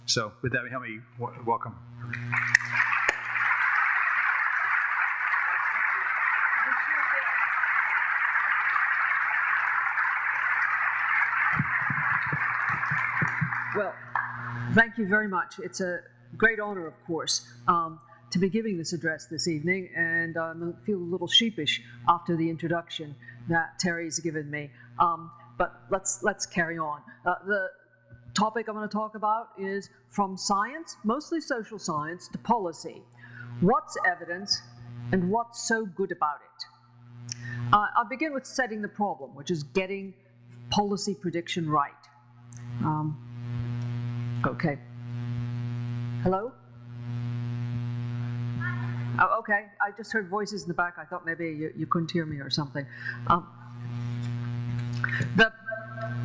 So with that, help me welcome. Well, thank you very much. It's a great honor, of course, to be giving this address this evening, and I feel a little sheepish after the introduction that Terry's given me. But let's carry on. The topic I'm going to talk about is from science, mostly social science, to policy. What's evidence and what's so good about it? I'll begin with setting the problem, which is getting policy prediction right. Okay. Hello? Oh, okay. I just heard voices in the back. I thought maybe you couldn't hear me or something. The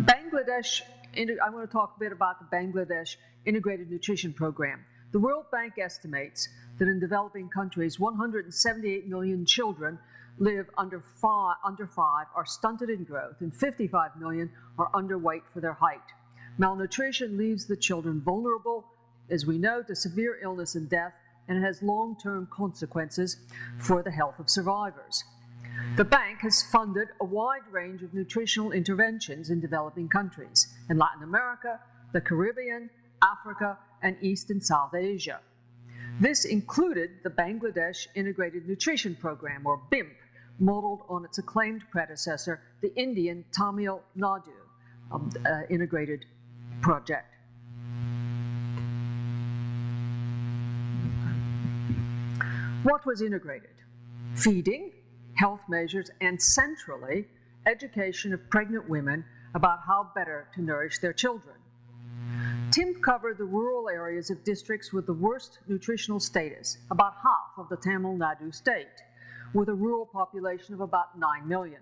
Bangladesh, I want to talk a bit about the Bangladesh Integrated Nutrition Program. The World Bank estimates that in developing countries, 178 million children live under five, are stunted in growth, and 55 million are underweight for their height. Malnutrition leaves the children vulnerable, as we know, to severe illness and death, and it has long-term consequences for the health of survivors. The bank has funded a wide range of nutritional interventions in developing countries in Latin America, the Caribbean, Africa, and East and South Asia. This included the Bangladesh Integrated Nutrition Program, or BIMP, modeled on its acclaimed predecessor, the Indian Tamil Nadu Integrated Project. What was integrated? Feeding, health measures, and centrally, education of pregnant women about how better to nourish their children. TIMP covered the rural areas of districts with the worst nutritional status, about half of the Tamil Nadu state, with a rural population of about 9 million.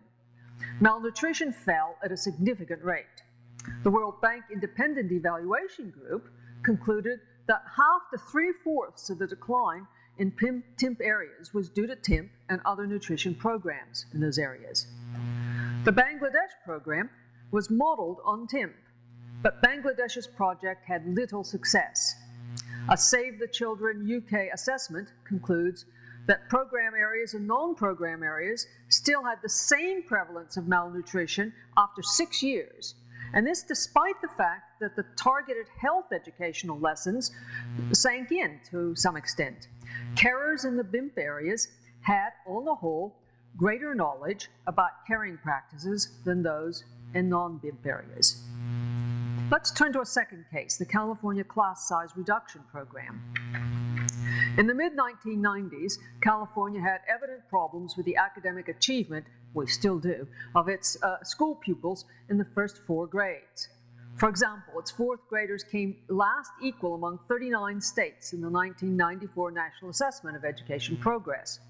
Malnutrition fell at a significant rate. The World Bank Independent Evaluation Group concluded that half to three-fourths of the decline in TIMP areas was due to TIMP and other nutrition programs in those areas. The Bangladesh program was modeled on TIMP, but Bangladesh's project had little success. A Save the Children UK assessment concludes that program areas and non-program areas still had the same prevalence of malnutrition after 6 years, and this despite the fact that the targeted health educational lessons sank in to some extent. Carers in the BIMP areas had, on the whole, greater knowledge about caring practices than those in non-BIMP areas. Let's turn to a second case, the California Class Size Reduction Program. In the mid-1990s, California had evident problems with the academic achievement, we still do, of its school pupils in the first 4 grades. For example, its 4th graders came last equal among 39 states in the 1994 National Assessment of Education Progress.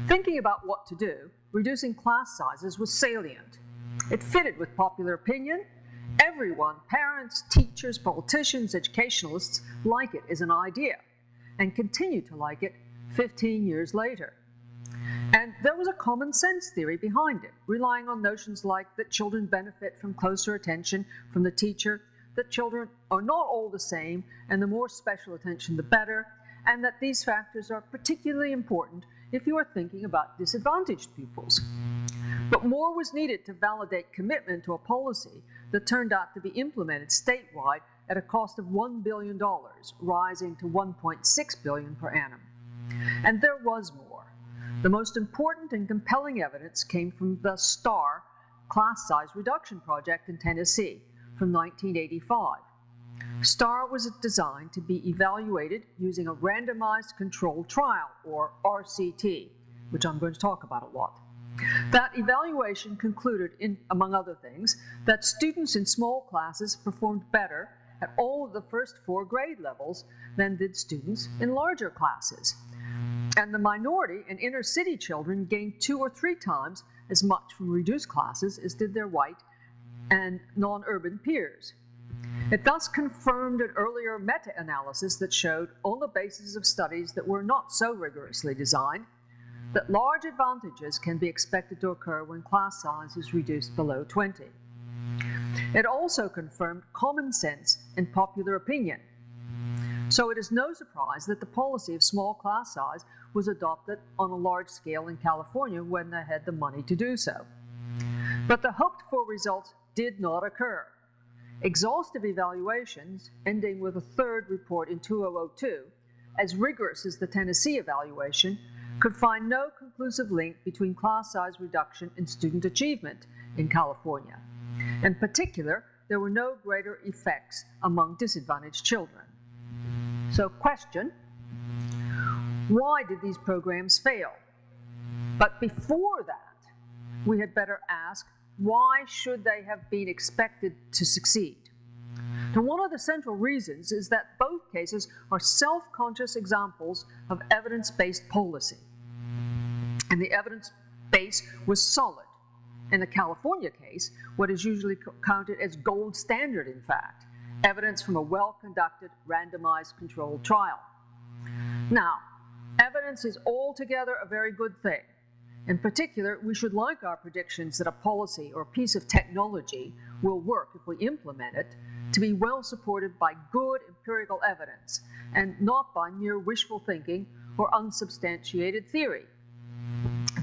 Thinking about what to do, reducing class sizes was salient. It fitted with popular opinion. Everyone, parents, teachers, politicians, educationalists, like it as an idea, and continue to like it 15 years later. And there was a common sense theory behind it, relying on notions like that children benefit from closer attention from the teacher, that children are not all the same, and the more special attention the better, and that these factors are particularly important if you are thinking about disadvantaged pupils. But more was needed to validate commitment to a policy that turned out to be implemented statewide at a cost of $1 billion, rising to $1.6 billion per annum. And there was more. The most important and compelling evidence came from the STAR Class Size Reduction Project in Tennessee from 1985. STAR was designed to be evaluated using a randomized controlled trial, or RCT, which I'm going to talk about a lot. That evaluation concluded, among other things, that students in small classes performed better at all of the first 4 grade levels than did students in larger classes. And the minority and inner city children gained 2 or 3 times as much from reduced classes as did their white and non-urban peers. It thus confirmed an earlier meta-analysis that showed, on the basis of studies that were not so rigorously designed, that large advantages can be expected to occur when class size is reduced below 20. It also confirmed common sense and popular opinion. So it is no surprise that the policy of small class size was adopted on a large scale in California when they had the money to do so. But the hoped-for results did not occur. Exhaustive evaluations, ending with a third report in 2002, as rigorous as the Tennessee evaluation, could find no conclusive link between class size reduction and student achievement in California. In particular, there were no greater effects among disadvantaged children. So, question, why did these programs fail? But before that, we had better ask, why should they have been expected to succeed? Now, one of the central reasons is that both cases are self-conscious examples of evidence-based policy. And the evidence base was solid. In the California case, what is usually counted as gold standard, in fact, evidence from a well-conducted, randomized controlled trial. Now, evidence is altogether a very good thing. In particular, we should like our predictions that a policy or a piece of technology will work if we implement it to be well supported by good empirical evidence and not by mere wishful thinking or unsubstantiated theory.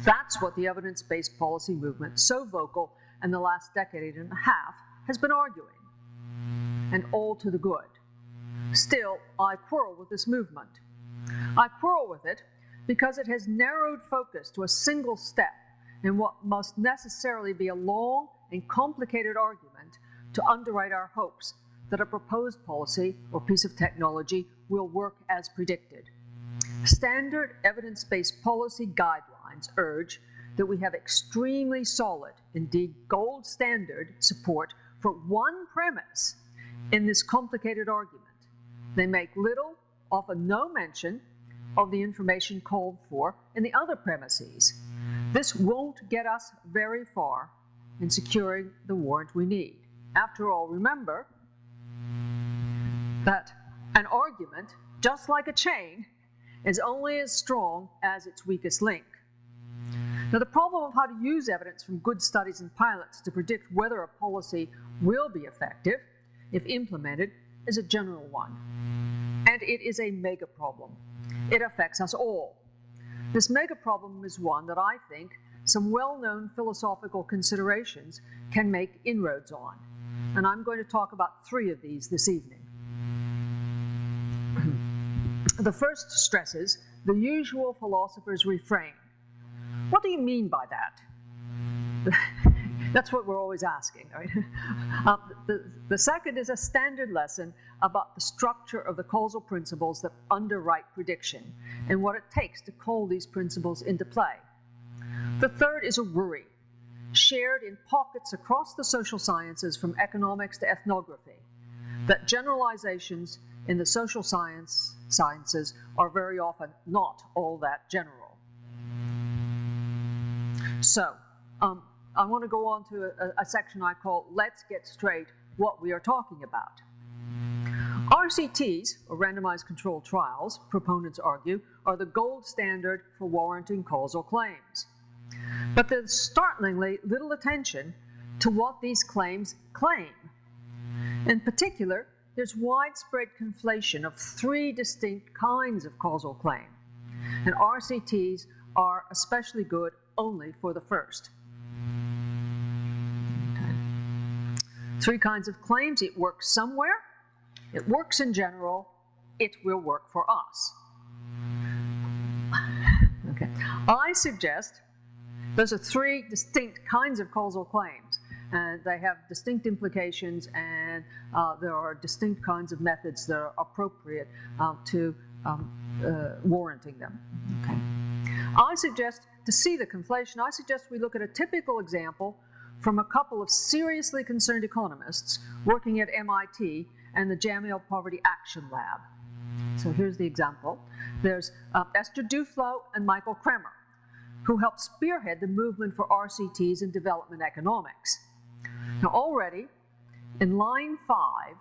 That's what the evidence-based policy movement, so vocal in the last decade and a half, has been arguing, and all to the good. Still, I quarrel with this movement. I quarrel with it because it has narrowed focus to a single step in what must necessarily be a long and complicated argument to underwrite our hopes that a proposed policy or piece of technology will work as predicted. Standard evidence-based policy guidelines urge that we have extremely solid, indeed gold standard, support for one premise in this complicated argument. They make little, often no mention of the information called for in the other premises. This won't get us very far in securing the warrant we need. After all, remember that an argument, just like a chain, is only as strong as its weakest link. Now, the problem of how to use evidence from good studies and pilots to predict whether a policy will be effective, if implemented, is a general one. And it is a mega problem. It affects us all. This mega problem is one that I think some well-known philosophical considerations can make inroads on. And I'm going to talk about 3 of these this evening. The first stresses the usual philosopher's refrain. What do you mean by that? That's what we're always asking, right? The second is a standard lesson about the structure of the causal principles that underwrite prediction and what it takes to call these principles into play. The third is a worry, shared in pockets across the social sciences from economics to ethnography, that generalizations in the social sciences are very often not all that general. So, I want to go on to a section I call Let's Get Straight What We Are Talking About. RCTs, or randomized controlled trials, proponents argue, are the gold standard for warranting causal claims. But there's startlingly little attention to what these claims claim. In particular, there's widespread conflation of 3 distinct kinds of causal claim, and RCTs are especially good only for the first. 3 kinds of claims: it works somewhere, it works in general, it will work for us. Okay. I suggest those are 3 distinct kinds of causal claims, and they have distinct implications, and there are distinct kinds of methods that are appropriate to warranting them. Okay. I suggest, to see the conflation, I suggest we look at a typical example from a couple of seriously concerned economists working at MIT and the Jameel Poverty Action Lab. So here's the example. There's Esther Duflo and Michael Kremer, who helped spearhead the movement for RCTs in development economics. Now already, in line 5,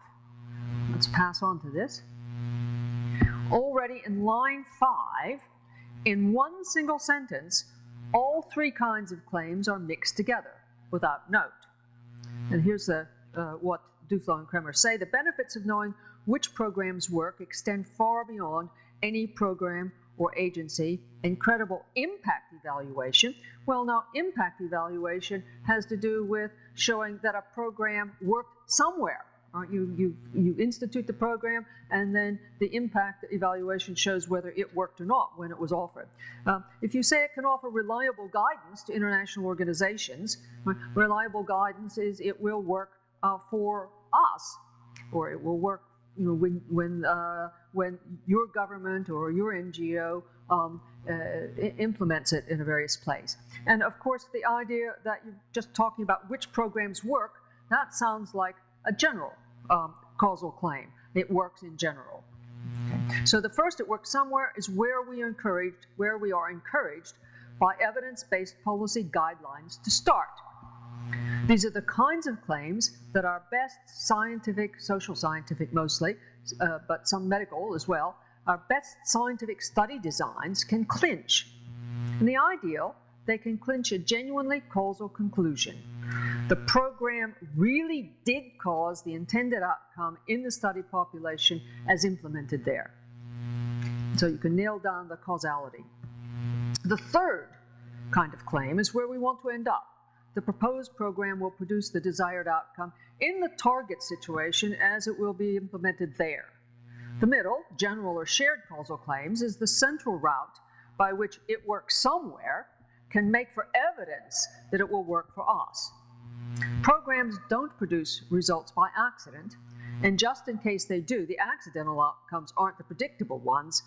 let's pass on to this. Already in line 5, in one single sentence, all 3 kinds of claims are mixed together without note. And here's what Duflo and Kremer say. The benefits of knowing which programs work extend far beyond any program or agency, and credible impact evaluation. Well, now, impact evaluation has to do with showing that a program worked somewhere. You institute the program, and then the impact evaluation shows whether it worked or not when it was offered. If you say it can offer reliable guidance to international organizations, reliable guidance is it will work for us, or it will work when your government or your NGO implements it in a various place. And of course, the idea that you're just talking about which programs work, that sounds like a general causal claim. It works in general. Okay. So the first, it works somewhere, is where we are encouraged by evidence-based policy guidelines to start. These are the kinds of claims that our best scientific, social scientific mostly, but some medical as well, our best scientific study designs can clinch. In the ideal, they can clinch a genuinely causal conclusion. The program really did cause the intended outcome in the study population as implemented there. So you can nail down the causality. The third kind of claim is where we want to end up. The proposed program will produce the desired outcome in the target situation as it will be implemented there. The middle, general or shared causal claims, is the central route by which it works somewhere can make for evidence that it will work for us. Programs don't produce results by accident, and just in case they do, the accidental outcomes aren't the predictable ones,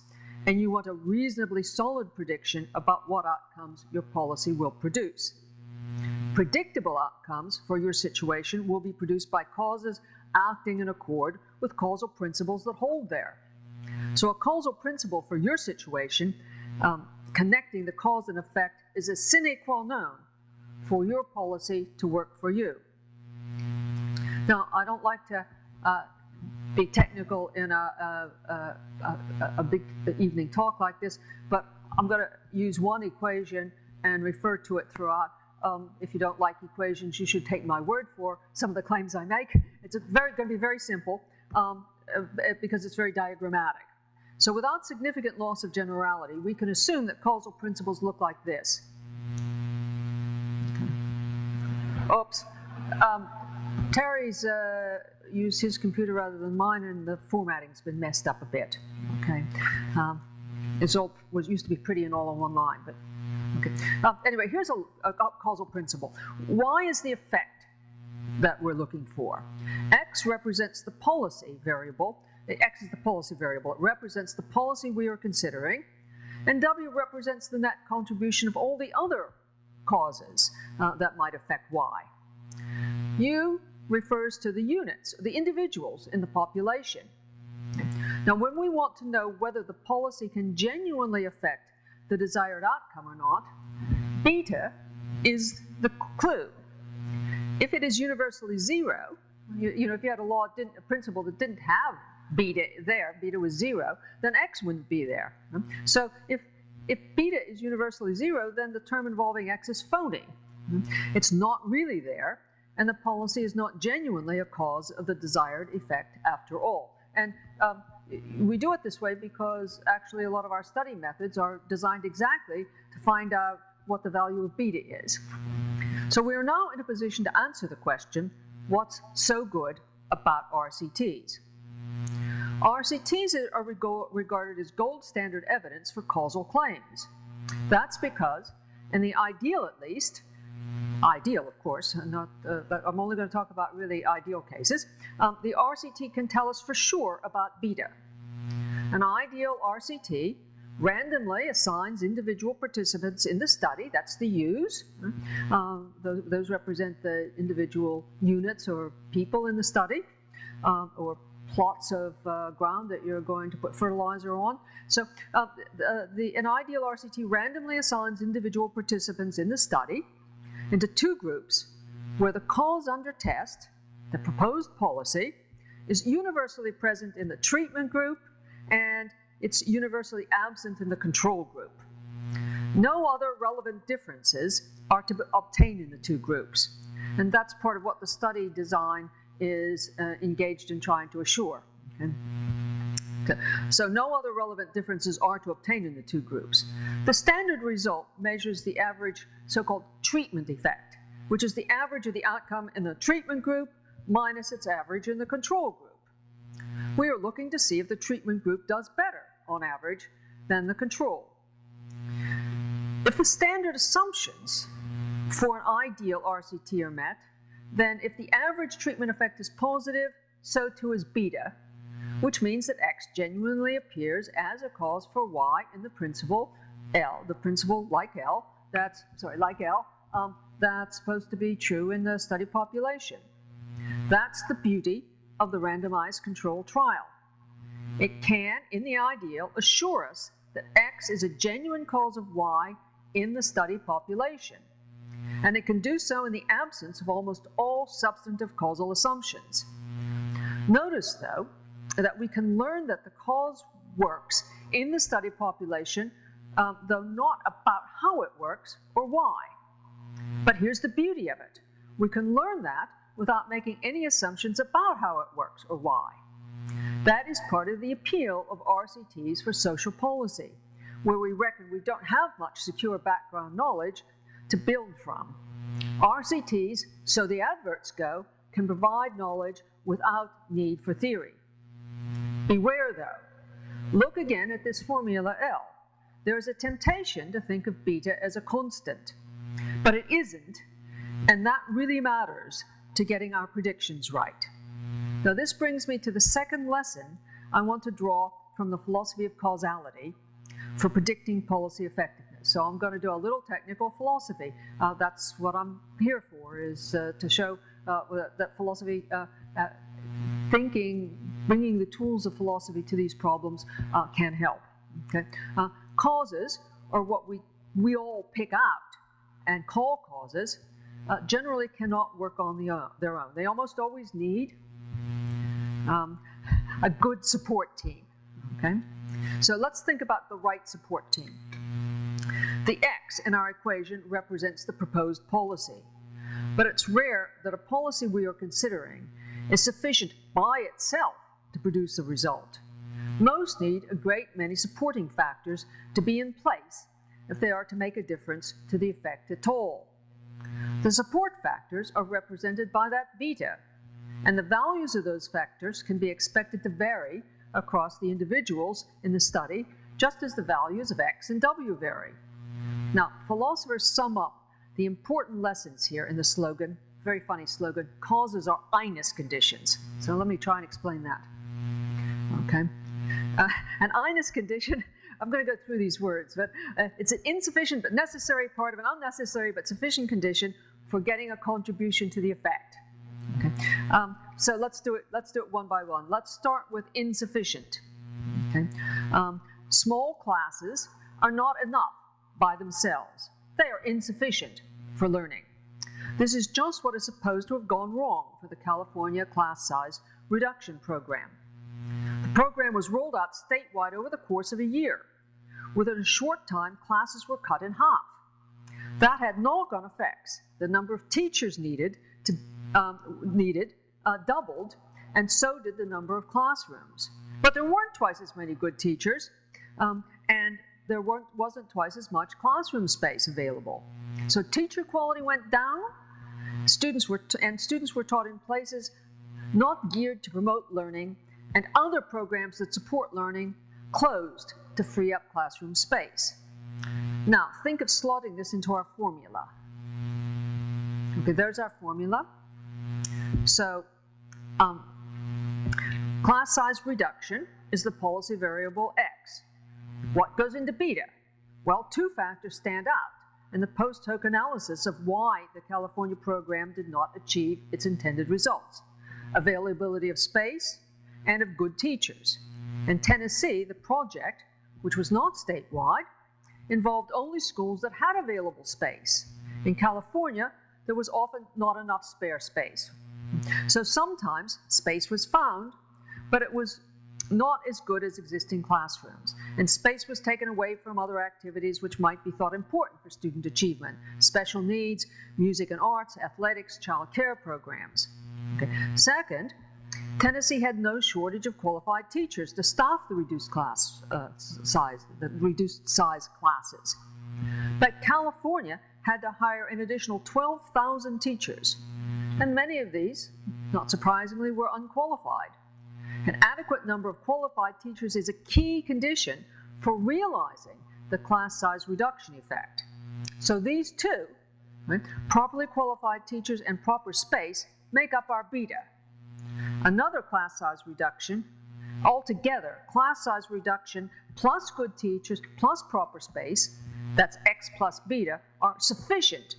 and you want a reasonably solid prediction about what outcomes your policy will produce. Predictable outcomes for your situation will be produced by causes acting in accord with causal principles that hold there. So a causal principle for your situation, connecting the cause and effect, is a sine qua non for your policy to work for you. Now, I don't like to be technical in a big evening talk like this, but I'm going to use one equation and refer to it throughout. If you don't like equations, you should take my word for some of the claims I make. It's going to be very simple because it's very diagrammatic. So without significant loss of generality, we can assume that causal principles look like this. Oops. Terry's used his computer rather than mine, and the formatting's been messed up a bit. Okay. It used to be pretty and all on one line, but okay. Anyway, here's a causal principle. Y is the effect that we're looking for. X represents the policy variable. X is the policy variable. It represents the policy we are considering. And W represents the net contribution of all the other causes that might affect Y. U refers to the units, the individuals in the population. Now, when we want to know whether the policy can genuinely affect the desired outcome or not, beta is the clue. If it is universally zero, if you had a principle that didn't have beta there, beta was zero, then X wouldn't be there. So if beta is universally zero, then the term involving X is phony. It's not really there, and the policy is not genuinely a cause of the desired effect after all. And we do it this way because actually a lot of our study methods are designed exactly to find out what the value of beta is. So we are now in a position to answer the question, what's so good about RCTs? RCTs are regarded as gold standard evidence for causal claims. That's because, in the ideal at least, ideal of course, but I'm only going to talk about really ideal cases, the RCT can tell us for sure about beta. An ideal RCT randomly assigns individual participants in the study, that's the U's, those represent the individual units or people in the study, or plots of ground that you're going to put fertilizer on. So an ideal RCT randomly assigns individual participants in the study into two groups where the cause under test, the proposed policy, is universally present in the treatment group and it's universally absent in the control group. No other relevant differences are to be obtained in the two groups. And that's part of what the study design is engaged in trying to assure. Okay. So no other relevant differences are to obtain in the two groups. The standard result measures the average so-called treatment effect, which is the average of the outcome in the treatment group minus its average in the control group. We are looking to see if the treatment group does better on average than the control. If the standard assumptions for an ideal RCT are met, then if the average treatment effect is positive, so too is beta, which means that X genuinely appears as a cause for Y in the principle L. The principle like L, that's supposed to be true in the study population. That's the beauty of the randomized controlled trial. It can, in the ideal, assure us that X is a genuine cause of Y in the study population. And it can do so in the absence of almost all substantive causal assumptions. Notice, though, that we can learn that the cause works in the study population, though not about how it works or why. But here's the beauty of it. We can learn that without making any assumptions about how it works or why. That is part of the appeal of RCTs for social policy, where we reckon we don't have much secure background knowledge to build from. RCTs, so the adverts go, can provide knowledge without need for theory. Beware, though. Look again at this formula L. There is a temptation to think of beta as a constant, but it isn't, and that really matters to getting our predictions right. Now, this brings me to the second lesson I want to draw from the philosophy of causality for predicting policy effectiveness. So I'm going to do a little technical philosophy. That's what I'm here for, is to show that philosophy thinking, bringing the tools of philosophy to these problems can help. Okay? Causes are what we all pick out and call causes, generally cannot work on their own. They almost always need a good support team. Okay? So let's think about the right support team. The X in our equation represents the proposed policy, but it's rare that a policy we are considering is sufficient by itself to produce a result. Most need a great many supporting factors to be in place if they are to make a difference to the effect at all. The support factors are represented by that beta, and the values of those factors can be expected to vary across the individuals in the study, just as the values of X and W vary. Now, philosophers sum up the important lessons here in the slogan, very funny slogan, causes are inus conditions. So let me try and explain that. Okay. An inus condition, I'm going to go through these words, but it's an insufficient but necessary part of an unnecessary but sufficient condition for getting a contribution to the effect. Okay. So let's do it one by one. Let's start with insufficient. Okay. Small classes are not enough by themselves. They are insufficient for learning. This is just what is supposed to have gone wrong for the California class size reduction program. The program was rolled out statewide over the course of a year. Within a short time, classes were cut in half. That had knock-on effects. The number of teachers needed doubled, and so did the number of classrooms. But there weren't twice as many good teachers, and there wasn't twice as much classroom space available. So teacher quality went down. Students were taught in places not geared to promote learning, and other programs that support learning closed to free up classroom space. Now, think of slotting this into our formula. Okay, there's our formula. So, class size reduction is the policy variable X. What goes into beta? Well, two factors stand out in the post-hoc analysis of why the California program did not achieve its intended results: availability of space and of good teachers. In Tennessee, the project, which was not statewide, involved only schools that had available space. In California, there was often not enough spare space. So sometimes space was found, but it was not as good as existing classrooms, and space was taken away from other activities which might be thought important for student achievement: special needs, music and arts, athletics, child care programs. Okay. Second, Tennessee had no shortage of qualified teachers to staff the reduced size classes. But California had to hire an additional 12,000 teachers, and many of these, not surprisingly, were unqualified. An adequate number of qualified teachers is a key condition for realizing the class size reduction effect. So these two, right, properly qualified teachers and proper space, make up our beta. Another class size reduction, altogether, class size reduction plus good teachers plus proper space, that's X plus beta, are sufficient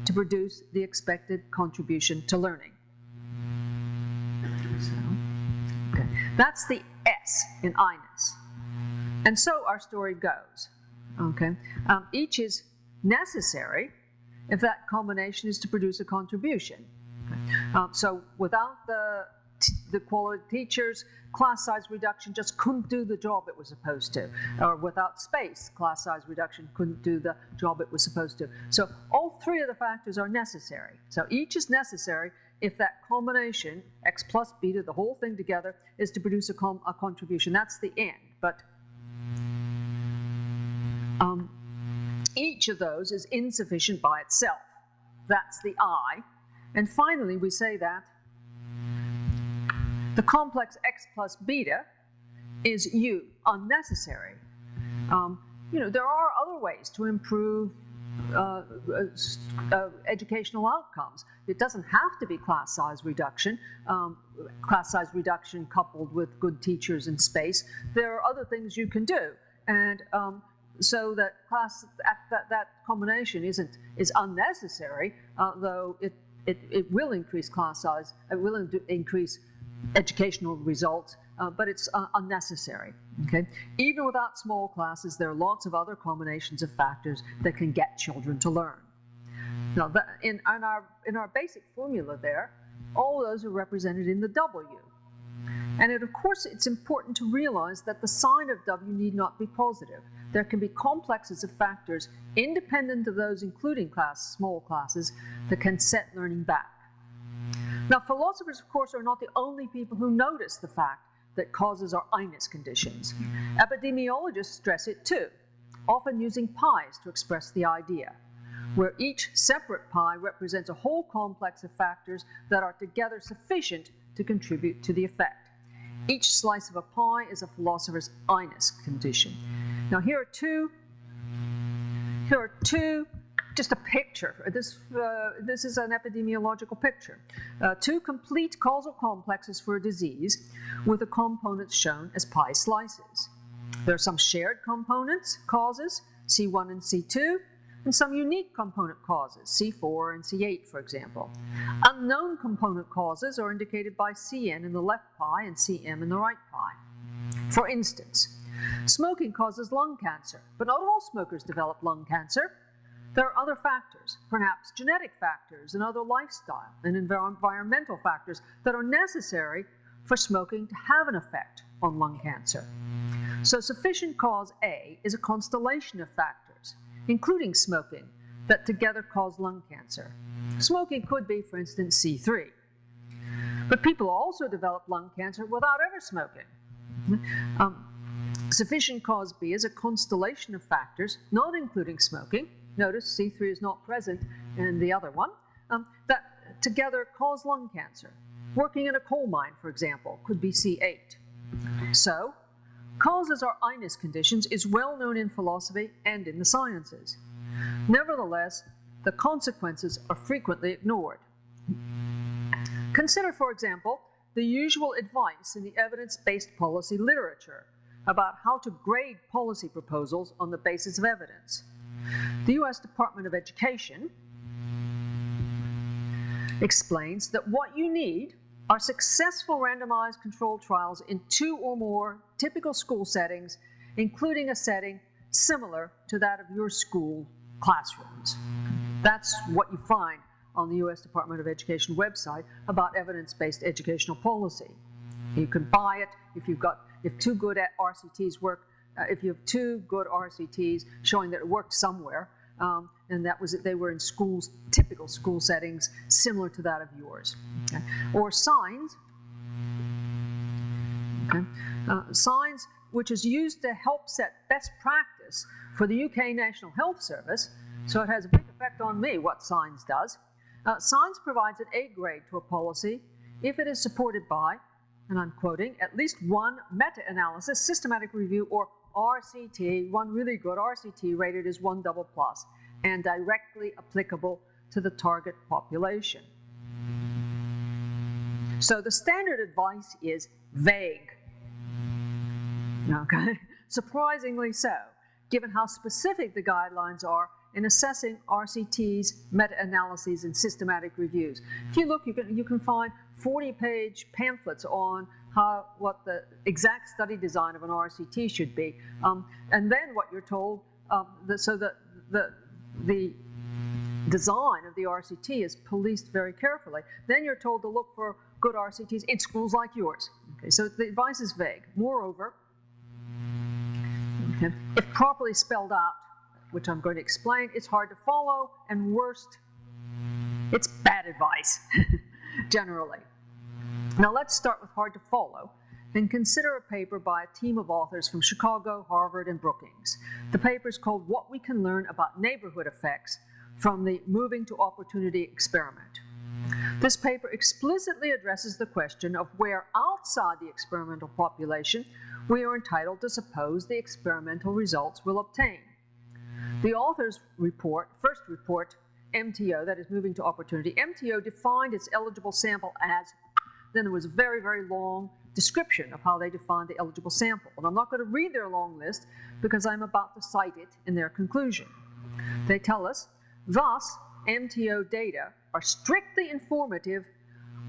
to produce the expected contribution to learning. So, okay. That's the S in I-ness. And so our story goes. Okay? Each is necessary if that combination is to produce a contribution. So without the quality teachers, class size reduction just couldn't do the job it was supposed to. Or without space, class size reduction couldn't do the job it was supposed to. So all three of the factors are necessary. So each is necessary if that combination, X plus beta, the whole thing together, is to produce a contribution. That's the end. But each of those is insufficient by itself. That's the I. And finally, we say that the complex X plus beta is U, unnecessary. There are other ways to improve educational outcomes. It doesn't have to be class size reduction coupled with good teachers and space. There are other things you can do. And so that that combination is unnecessary, though it will increase class size, it will increase educational results, but it's unnecessary. Okay? Even without small classes, there are lots of other combinations of factors that can get children to learn. Now, in our basic formula there, all those are represented in the W. And of course, it's important to realize that the sign of W need not be positive. There can be complexes of factors independent of those including small classes that can set learning back. Now, philosophers, of course, are not the only people who notice the fact that causes are I-ness conditions. Epidemiologists stress it too, often using pies to express the idea, where each separate pie represents a whole complex of factors that are together sufficient to contribute to the effect. Each slice of a pie is a philosopher's I-ness condition. Now, here are two, just a picture. This is an epidemiological picture. Two complete causal complexes for a disease with the components shown as pie slices. There are some shared components, causes, C1 and C2, and some unique component causes, C4 and C8, for example. Unknown component causes are indicated by Cn in the left pie and Cm in the right pie. For instance, smoking causes lung cancer, but not all smokers develop lung cancer. There are other factors, perhaps genetic factors and other lifestyle and environmental factors that are necessary for smoking to have an effect on lung cancer. So sufficient cause A is a constellation of factors, including smoking, that together cause lung cancer. Smoking could be, for instance, C3. But people also develop lung cancer without ever smoking. Sufficient cause B is a constellation of factors, not including smoking. Notice C3 is not present in the other one, that together cause lung cancer. Working in a coal mine, for example, could be C8. So, causes are I-ness conditions is well known in philosophy and in the sciences. Nevertheless, the consequences are frequently ignored. Consider, for example, the usual advice in the evidence-based policy literature about how to grade policy proposals on the basis of evidence. The U.S. Department of Education explains that what you need are successful randomized controlled trials in 2 or more typical school settings, including a setting similar to that of your school classrooms. That's what you find on the U.S. Department of Education website about evidence-based educational policy. You can buy it if 2 good RCTs work. If you have 2 good RCTs showing that it worked somewhere, and they were in schools, typical school settings similar to that of yours. Okay? Or signs Okay? Science, which is used to help set best practice for the UK National Health Service, so it has a big effect on me what science does. Science provides an A grade to a policy if it is supported by, and I'm quoting, at least one meta-analysis, systematic review, or RCT, one really good RCT rated as 1 double plus, and directly applicable to the target population. So the standard advice is vague. Okay? Surprisingly so, given how specific the guidelines are in assessing RCTs, meta-analyses, and systematic reviews. If you look, you can find 40-page pamphlets on what the exact study design of an RCT should be, and then what you're told. The design of the RCT is policed very carefully. Then you're told to look for good RCTs in schools like yours. Okay, so the advice is vague. Moreover, okay, if properly spelled out, which I'm going to explain, it's hard to follow, and worst, it's bad advice, generally. Now let's start with hard to follow and consider a paper by a team of authors from Chicago, Harvard, and Brookings. The paper is called What We Can Learn About Neighborhood Effects from the Moving to Opportunity Experiment. This paper explicitly addresses the question of where outside the experimental population we are entitled to suppose the experimental results will obtain. The authors first report MTO, that is moving to opportunity. MTO defined its eligible sample as, then there was a very, very long description of how they defined the eligible sample. And I'm not going to read their long list because I'm about to cite it in their conclusion. They tell us, thus, MTO data are strictly informative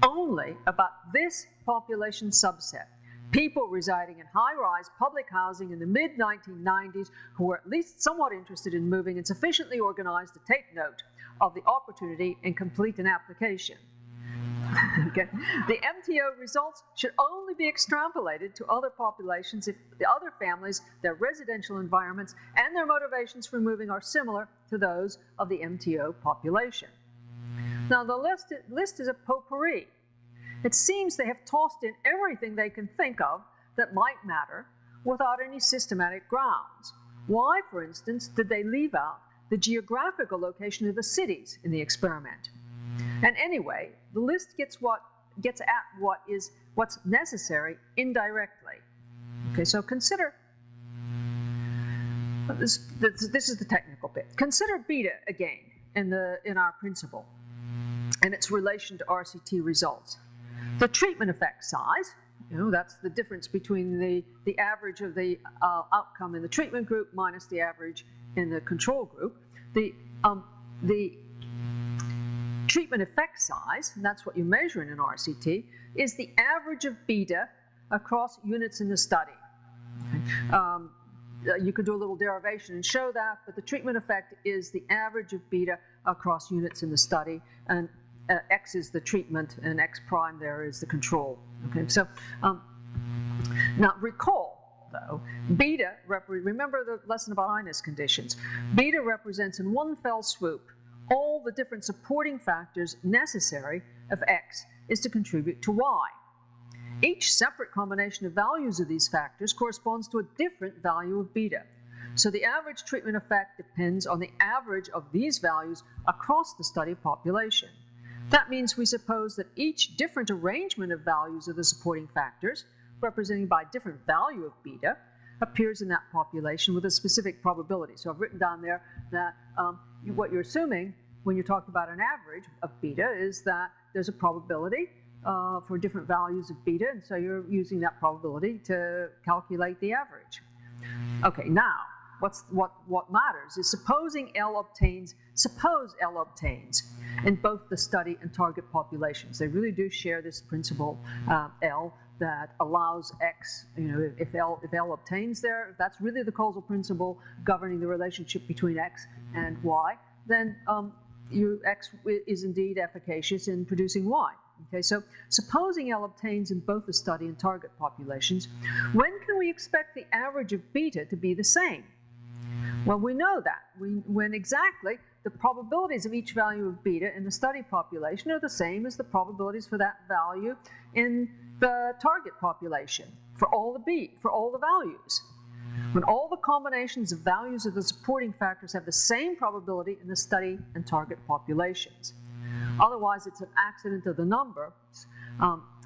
only about this population subset. People residing in high-rise public housing in the mid-1990s who were at least somewhat interested in moving and sufficiently organized to take note of the opportunity and complete an application. Okay. The MTO results should only be extrapolated to other populations if the other families, their residential environments, and their motivations for moving are similar to those of the MTO population. Now the list is a potpourri. It seems they have tossed in everything they can think of that might matter without any systematic grounds. Why, for instance, did they leave out the geographical location of the cities in the experiment? And anyway, the list gets at what's necessary indirectly. Okay, so consider, this is the technical bit. Consider beta again in our principle and its relation to RCT results. The treatment effect size, that's the difference between the average of the outcome in the treatment group minus the average in the control group. The treatment effect size, and that's what you measure in an RCT, is the average of beta across units in the study. You could do a little derivation and show that, but the treatment effect is the average of beta across units in the study, and X is the treatment, and X prime there is the control. Okay, so now recall, though, beta, remember the lesson about Innes conditions. Beta represents in one fell swoop all the different supporting factors necessary if X is to contribute to Y. Each separate combination of values of these factors corresponds to a different value of beta. So the average treatment effect depends on the average of these values across the study population. That means we suppose that each different arrangement of values of the supporting factors, represented by a different value of beta, appears in that population with a specific probability. So I've written down there that what you're assuming when you talk about an average of beta is that there's a probability for different values of beta, and so you're using that probability to calculate the average. Okay, now what matters is suppose L obtains in both the study and target populations. They really do share this principle, L, that allows X, if L obtains there, that's really the causal principle governing the relationship between X and Y, then X is indeed efficacious in producing Y. Okay, so supposing L obtains in both the study and target populations, when can we expect the average of beta to be the same? Well, we know that when exactly the probabilities of each value of beta in the study population are the same as the probabilities for that value in the target population. for all the values. When all the combinations of values of the supporting factors have the same probability in the study and target populations. Otherwise, it's an accident of the number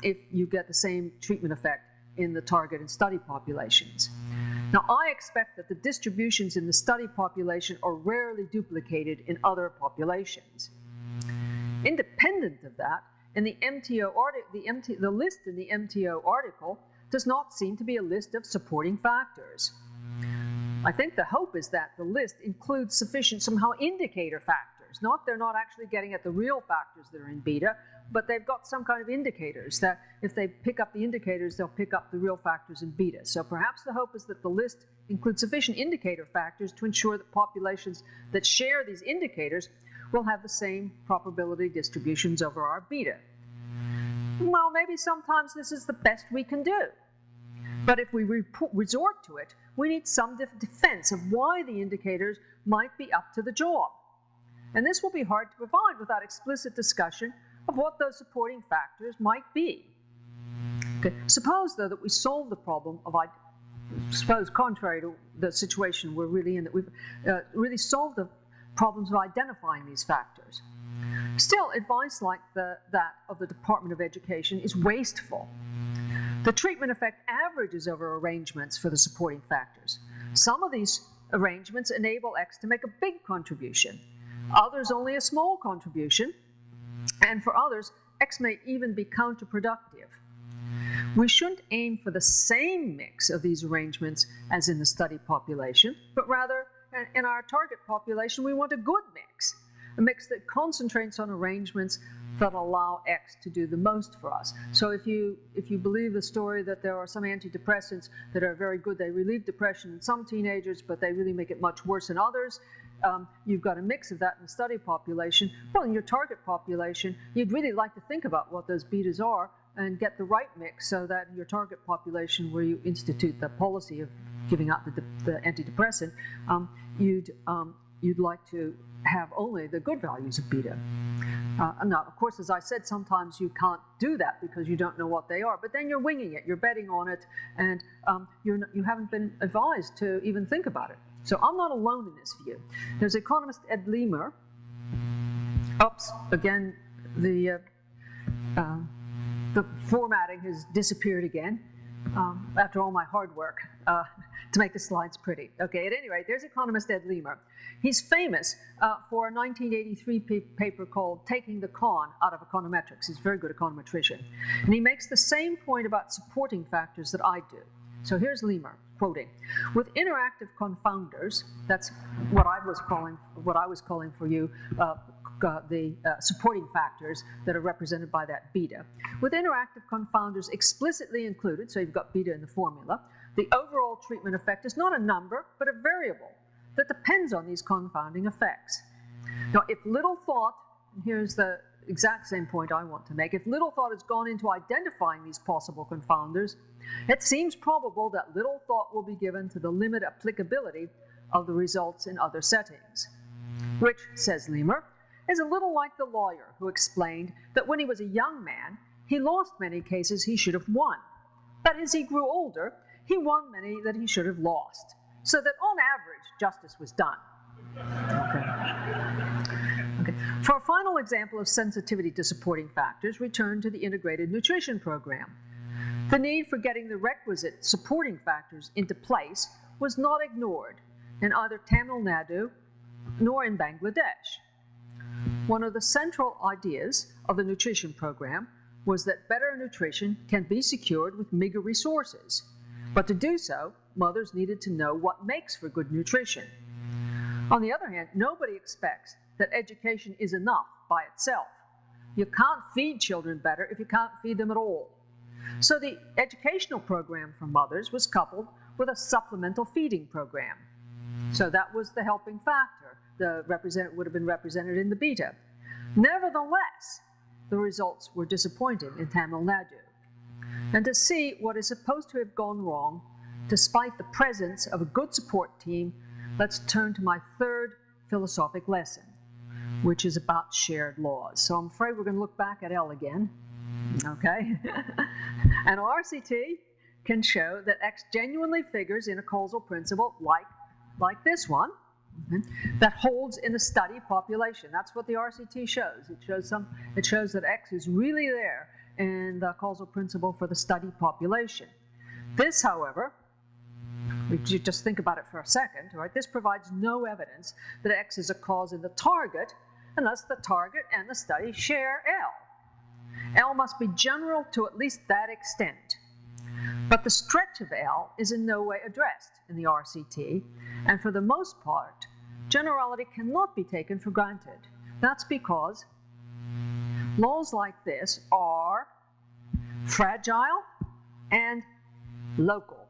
if you get the same treatment effect in the target and study populations. Now, I expect that the distributions in the study population are rarely duplicated in other populations. Independent of that, in the the list in the MTO article does not seem to be a list of supporting factors. I think the hope is that the list includes sufficient somehow indicator factors. They're not actually getting at the real factors that are in beta, but they've got some kind of indicators that if they pick up the indicators, they'll pick up the real factors in beta. So perhaps the hope is that the list includes sufficient indicator factors to ensure that populations that share these indicators will have the same probability distributions over our beta. Well, maybe sometimes this is the best we can do. But if we resort to it, we need some defense of why the indicators might be up to the job. And this will be hard to provide without explicit discussion of what those supporting factors might be. Okay. Suppose, though, that we solve the problem of, suppose contrary to the situation we're really in, that we've really solved the problems of identifying these factors. Still, advice like that of the Department of Education is wasteful. The treatment effect averages over arrangements for the supporting factors. Some of these arrangements enable X to make a big contribution, others only a small contribution, and for others, X may even be counterproductive. We shouldn't aim for the same mix of these arrangements as in the study population, but rather, in our target population, we want a good mix, a mix that concentrates on arrangements that allow X to do the most for us. So if you believe the story that there are some antidepressants that are very good, they relieve depression in some teenagers, but they really make it much worse in others, you've got a mix of that in the study population. Well, in your target population, you'd really like to think about what those betas are and get the right mix so that in your target population where you institute the policy of giving out the antidepressant, you'd like to have only the good values of beta. Now, of course, as I said, sometimes you can't do that because you don't know what they are, but then you're winging it, you're betting on it, and you haven't been advised to even think about it. So I'm not alone in this view. There's economist Ed Lima. Oops, again, the formatting has disappeared again after all my hard work to make the slides pretty. Okay, at any rate, there's economist Ed Lima. He's famous for a 1983 paper called Taking the Con Out of Econometrics. He's a very good econometrician. And he makes the same point about supporting factors that I do. So here's Lima, quoting, with interactive confounders, that's what I was calling for you, the supporting factors that are represented by that beta. With interactive confounders explicitly included, so you've got beta in the formula, the overall treatment effect is not a number, but a variable that depends on these confounding effects. Now, if little thought, and here's the exact same point I want to make, if little thought has gone into identifying these possible confounders, it seems probable that little thought will be given to the limit applicability of the results in other settings. Which, says Lima, is a little like the lawyer who explained that when he was a young man, he lost many cases he should have won. But as he grew older, he won many that he should have lost. So that on average, justice was done. Okay. For a final example of sensitivity to supporting factors, return to the integrated nutrition program. The need for getting the requisite supporting factors into place was not ignored in either Tamil Nadu nor in Bangladesh. One of the central ideas of the nutrition program was that better nutrition can be secured with meager resources. But to do so, mothers needed to know what makes for good nutrition. On the other hand, nobody expects that education is enough by itself. You can't feed children better if you can't feed them at all. So the educational program for mothers was coupled with a supplemental feeding program. So that was the helping factor. Would have been represented in the beta. Nevertheless, the results were disappointing in Tamil Nadu. And to see what is supposed to have gone wrong, despite the presence of a good support team, let's turn to my third philosophic lesson, which is about shared laws. So I'm afraid we're going to look back at L again, okay? And RCT can show that X genuinely figures in a causal principle like this one, that holds in a study population. That's what the RCT shows. It shows that X is really there in the causal principle for the study population. This, however, if you just think about it for a second, right? This provides no evidence that X is a cause in the target unless the target and the study share L. L must be general to at least that extent. But the stretch of L is in no way addressed in the RCT, and for the most part, generality cannot be taken for granted. That's because laws like this are fragile and local.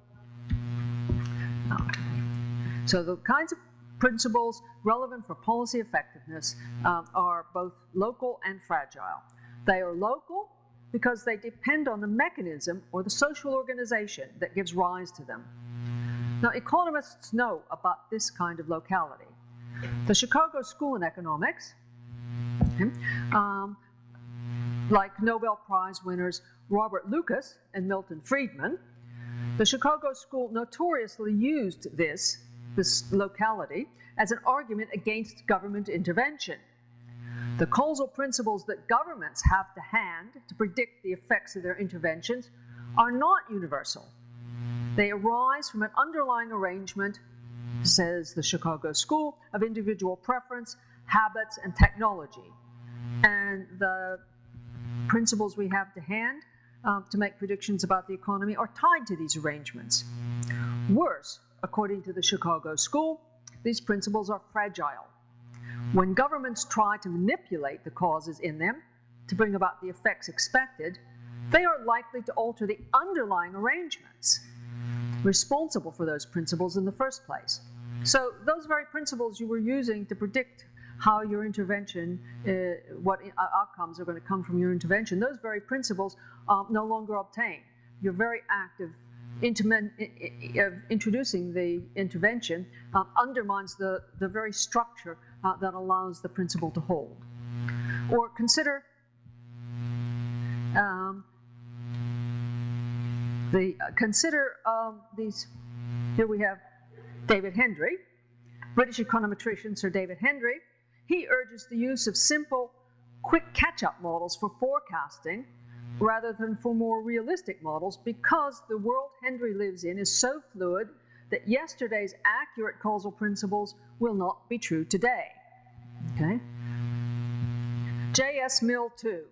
So the kinds of principles relevant for policy effectiveness are both local and fragile. They are local because they depend on the mechanism or the social organization that gives rise to them. Now, economists know about this kind of locality. The Chicago School in Economics, like Nobel Prize winners Robert Lucas and Milton Friedman, the Chicago School notoriously used this locality as an argument against government intervention. The causal principles that governments have to hand to predict the effects of their interventions are not universal. They arise from an underlying arrangement, says the Chicago School, of individual preference, habits, and technology. And the principles we have to hand to make predictions about the economy are tied to these arrangements. Worse, according to the Chicago School, these principles are fragile. When governments try to manipulate the causes in them to bring about the effects expected, they are likely to alter the underlying arrangements responsible for those principles in the first place. So those very principles you were using to predict how your intervention, what outcomes are going to come from your intervention, those very principles no longer obtain. Your very act of introducing the intervention undermines the very structure that allows the principle to hold. Or consider these. Here we have David Hendry, British econometrician Sir David Hendry. He urges the use of simple, quick catch-up models for forecasting rather than for more realistic models, because the world Hendry lives in is so fluid that yesterday's accurate causal principles will not be true today. Okay? J.S. Mill, too,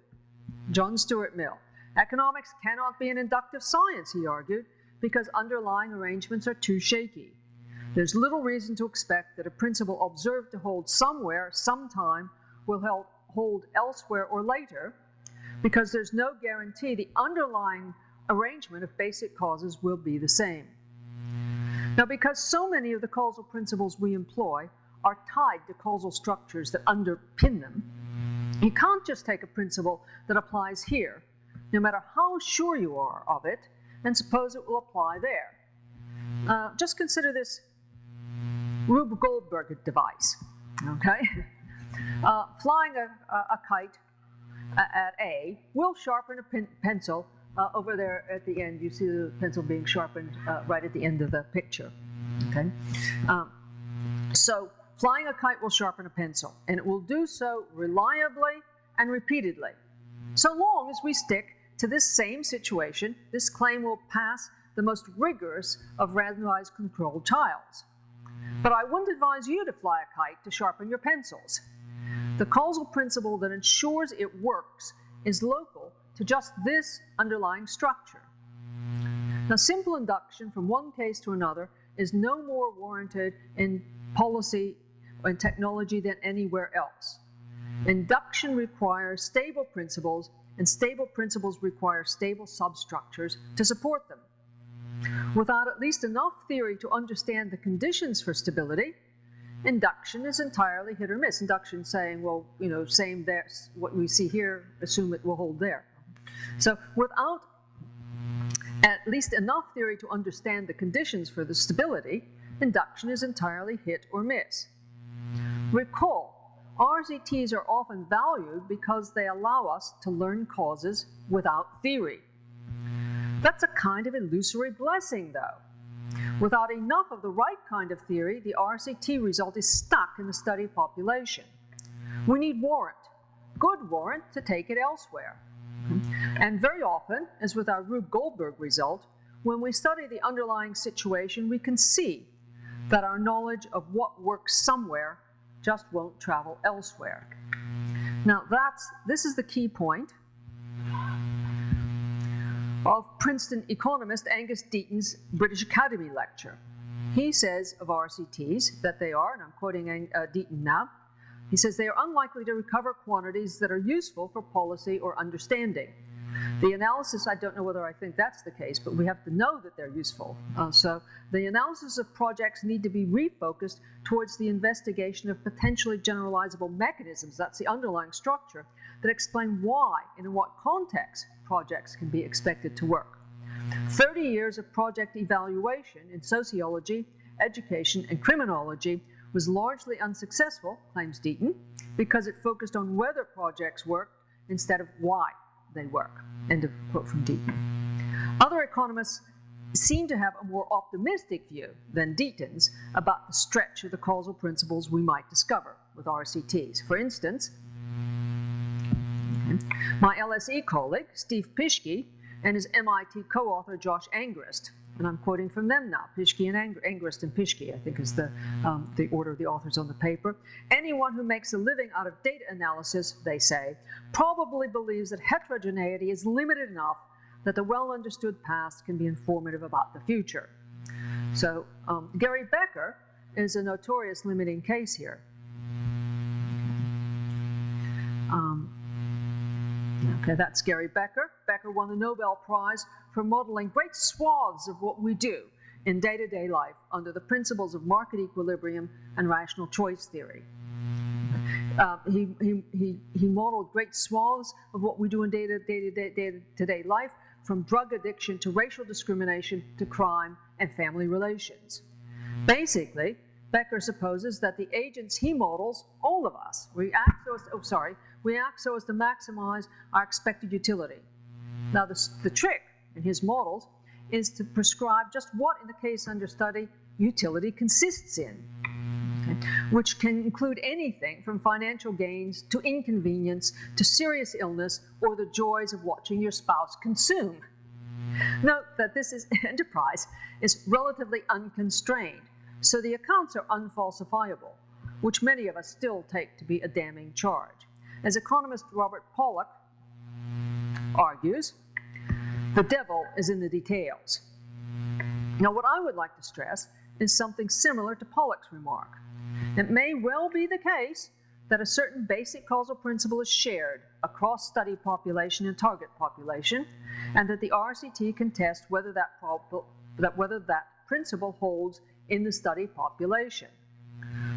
John Stuart Mill. Economics cannot be an inductive science, he argued, because underlying arrangements are too shaky. There's little reason to expect that a principle observed to hold somewhere, sometime, will hold elsewhere or later, because there's no guarantee the underlying arrangement of basic causes will be the same. Now, because so many of the causal principles we employ are tied to causal structures that underpin them, you can't just take a principle that applies here, no matter how sure you are of it, and suppose it will apply there. Just consider this Rube Goldberg device, okay? Flying a kite at A will sharpen a pencil over there at the end. You see the pencil being sharpened right at the end of the picture, okay? So flying a kite will sharpen a pencil, and it will do so reliably and repeatedly. So long as we stick to this same situation, this claim will pass the most rigorous of randomized controlled trials. But I wouldn't advise you to fly a kite to sharpen your pencils. The causal principle that ensures it works is local to just this underlying structure. Now, simple induction from one case to another is no more warranted in policy and technology than anywhere else. Induction requires stable principles, and stable principles require stable substructures to support them. Without at least enough theory to understand the conditions for stability, induction is entirely hit or miss. Induction saying, well, same there, what we see here, assume it will hold there. So without at least enough theory to understand the conditions for the stability, induction is entirely hit or miss. Recall, RCTs are often valued because they allow us to learn causes without theory. That's a kind of illusory blessing, though. Without enough of the right kind of theory, the RCT result is stuck in the study population. We need warrant, good warrant, to take it elsewhere. And very often, as with our Rube Goldberg result, when we study the underlying situation, we can see that our knowledge of what works somewhere just won't travel elsewhere. Now, this is the key point of Princeton economist Angus Deaton's British Academy lecture. He says of RCTs that they are, and I'm quoting Deaton now, he says they are unlikely to recover quantities that are useful for policy or understanding. The analysis, I don't know whether I think that's the case, but we have to know that they're useful. So the analysis of projects need to be refocused towards the investigation of potentially generalizable mechanisms, that's the underlying structure, that explain why and in what context projects can be expected to work. 30 years of project evaluation in sociology, education, and criminology was largely unsuccessful, claims Deaton, because it focused on whether projects work instead of why they work. End of quote from Deaton. Other economists seem to have a more optimistic view than Deaton's about the stretch of the causal principles we might discover with RCTs. For instance, my LSE colleague, Steve Pischke, and his MIT co-author, Josh Angrist, and I'm quoting from them now, Pischke and Angrist and Pischke, I think is the order of the authors on the paper. Anyone who makes a living out of data analysis, they say, probably believes that heterogeneity is limited enough that the well-understood past can be informative about the future. So Gary Becker is a notorious limiting case here. Okay, that's Gary Becker. Becker won the Nobel Prize for modeling great swaths of what we do in day-to-day life under the principles of market equilibrium and rational choice theory. He modeled great swaths of what we do in day-to-day life, from drug addiction to racial discrimination to crime and family relations. Basically, Becker supposes that the agents he models, all of us, react so as to maximize our expected utility. Now, the trick in his models is to prescribe just what, in the case under study, utility consists in, okay, which can include anything from financial gains to inconvenience to serious illness or the joys of watching your spouse consume. Note that this enterprise is relatively unconstrained, so the accounts are unfalsifiable, which many of us still take to be a damning charge. As economist Robert Pollack argues, the devil is in the details. Now, what I would like to stress is something similar to Pollack's remark. It may well be the case that a certain basic causal principle is shared across study population and target population, and that the RCT can test whether that principle holds in the study population.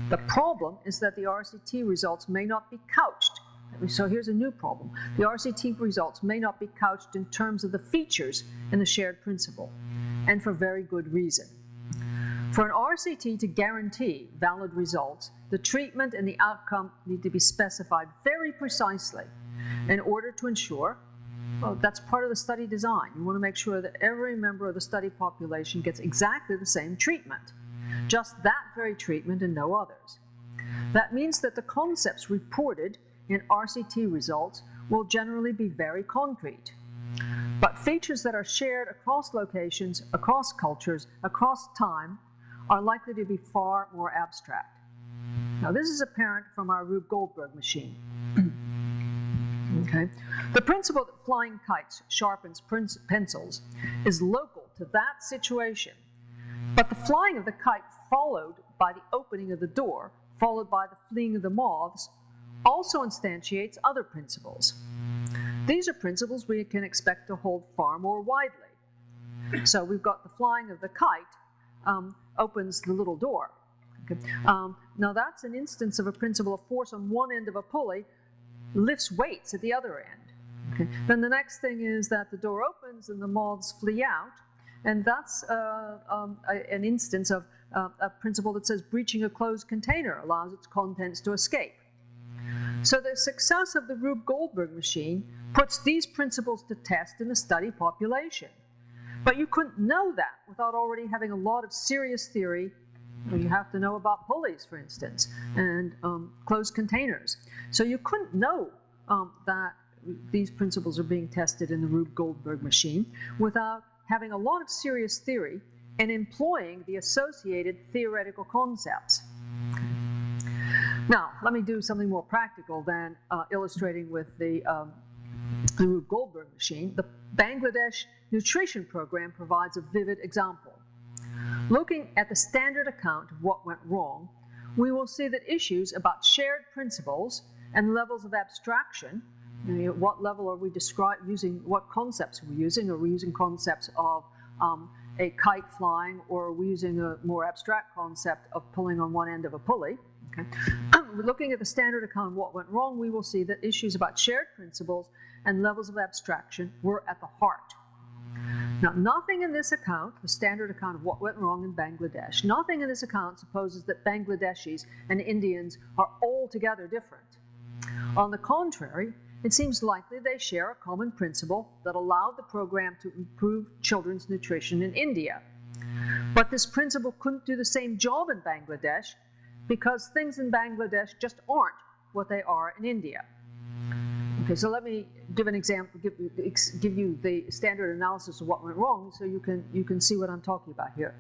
The problem is that the RCT results may not be couched. So here's a new problem. The RCT results may not be couched in terms of the features in the shared principle, and for very good reason. For an RCT to guarantee valid results, the treatment and the outcome need to be specified very precisely in order to ensure, well, that's part of the study design. You want to make sure that every member of the study population gets exactly the same treatment, just that very treatment and no others. That means that the concepts reported in RCT results will generally be very concrete. But features that are shared across locations, across cultures, across time, are likely to be far more abstract. Now, this is apparent from our Rube Goldberg machine. Okay. The principle that flying kites sharpens pencils is local to that situation, but the flying of the kite followed by the opening of the door, followed by the fleeing of the moths, also instantiates other principles. These are principles we can expect to hold far more widely. So we've got the flying of the kite opens the little door. Okay. Now that's an instance of a principle of force on one end of a pulley lifts weights at the other end. Okay. Then the next thing is that the door opens and the moths flee out, and that's an instance of a principle that says breaching a closed container allows its contents to escape. So the success of the Rube Goldberg machine puts these principles to test in the study population. But you couldn't know that without already having a lot of serious theory. You have to know about pulleys, for instance, and closed containers. So you couldn't know that these principles are being tested in the Rube Goldberg machine without having a lot of serious theory and employing the associated theoretical concepts. Now, let me do something more practical than illustrating with the Rube Goldberg machine. The Bangladesh nutrition program provides a vivid example. Looking at the standard account of what went wrong, we will see that issues about shared principles and levels of abstraction, what level are we using, what concepts are we using? Are we using concepts of a kite flying, or are we using a more abstract concept of pulling on one end of a pulley? Okay. Looking at the standard account of what went wrong, we will see that issues about shared principles and levels of abstraction were at the heart. Now, nothing in this account, the standard account of what went wrong in Bangladesh, nothing in this account supposes that Bangladeshis and Indians are altogether different. On the contrary, it seems likely they share a common principle that allowed the program to improve children's nutrition in India. But this principle couldn't do the same job in Bangladesh because things in Bangladesh just aren't what they are in India. Okay, so let me give an example, give you the standard analysis of what went wrong so you can see what I'm talking about here.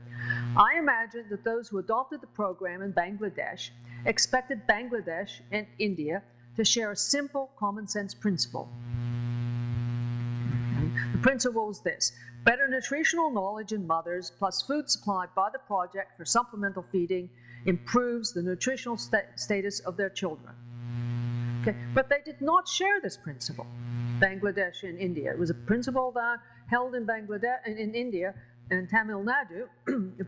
I imagine that those who adopted the program in Bangladesh expected Bangladesh and India to share a simple common sense principle. The principle was this: better nutritional knowledge in mothers plus food supplied by the project for supplemental feeding improves the nutritional status of their children. Okay, but they did not share this principle, Bangladesh and India. It was a principle that held in Bangladesh and in India and Tamil Nadu,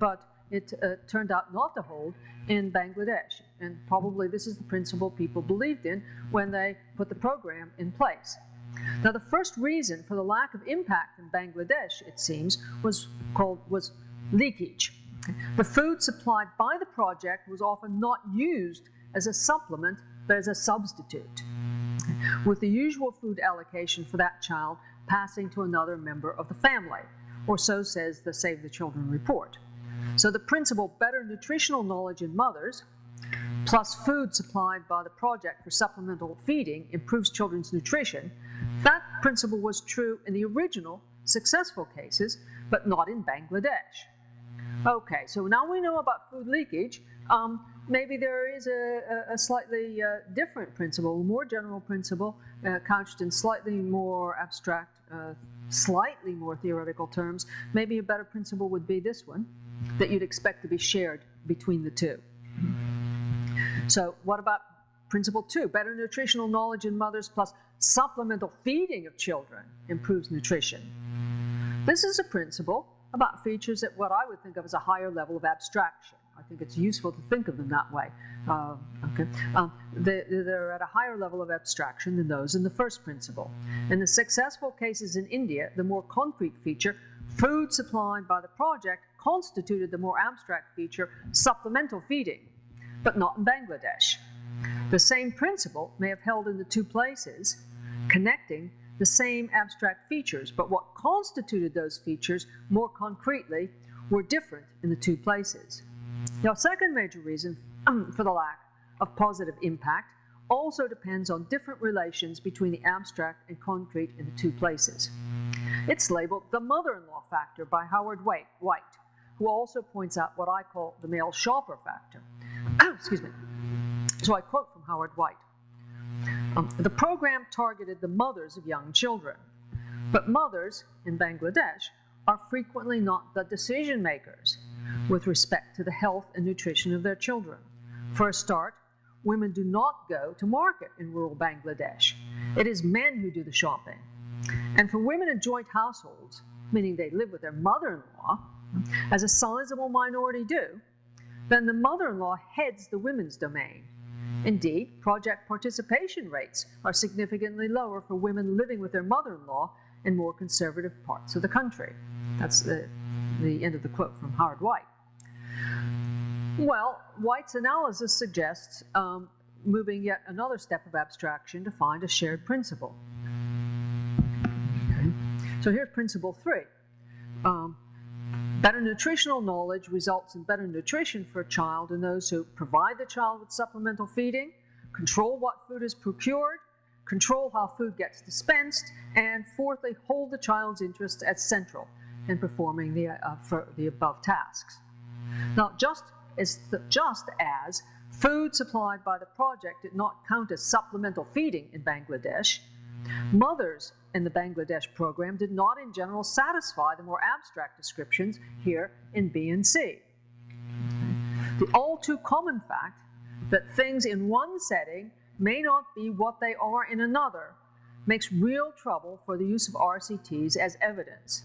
but it turned out not to hold in Bangladesh. And probably this is the principle people believed in when they put the program in place. Now, the first reason for the lack of impact in Bangladesh, it seems, was leakage. The food supplied by the project was often not used as a supplement, but as a substitute, with the usual food allocation for that child passing to another member of the family, or so says the Save the Children report. So the principle better nutritional knowledge in mothers plus food supplied by the project for supplemental feeding improves children's nutrition, that principle was true in the original successful cases, but not in Bangladesh. Okay, so now we know about food leakage. Maybe there is a slightly different principle, a more general principle, couched in slightly more abstract, slightly more theoretical terms. Maybe a better principle would be this one, that you'd expect to be shared between the two. So what about principle 2? Better nutritional knowledge in mothers plus supplemental feeding of children improves nutrition. This is a principle about features at what I would think of as a higher level of abstraction. I think it's useful to think of them that way. They're at a higher level of abstraction than those in the first principle. In the successful cases in India, the more concrete feature, food supplied by the project, constituted the more abstract feature, supplemental feeding, but not in Bangladesh. The same principle may have held in the two places, connecting the same abstract features, but what constituted those features more concretely were different in the two places. Now, a second major reason for the lack of positive impact also depends on different relations between the abstract and concrete in the two places. It's labeled the mother-in-law factor by Howard White, who also points out what I call the male shopper factor. Excuse me. So I quote from Howard White. The program targeted the mothers of young children, but mothers in Bangladesh are frequently not the decision makers with respect to the health and nutrition of their children. For a start, women do not go to market in rural Bangladesh. It is men who do the shopping. And for women in joint households, meaning they live with their mother-in-law, as a sizable minority do, then the mother-in-law heads the women's domain. Indeed, project participation rates are significantly lower for women living with their mother-in-law in more conservative parts of the country. That's the end of the quote from Howard White. Well, White's analysis suggests moving yet another step of abstraction to find a shared principle. Okay. So here's principle 3. Better nutritional knowledge results in better nutrition for a child in those who provide the child with supplemental feeding, control what food is procured, control how food gets dispensed, and fourthly, hold the child's interests as central in performing the above tasks. Now, just as food supplied by the project did not count as supplemental feeding in Bangladesh, mothers in the Bangladesh program did not in general satisfy the more abstract descriptions here in B and C. The all too common fact that things in one setting may not be what they are in another makes real trouble for the use of RCTs as evidence.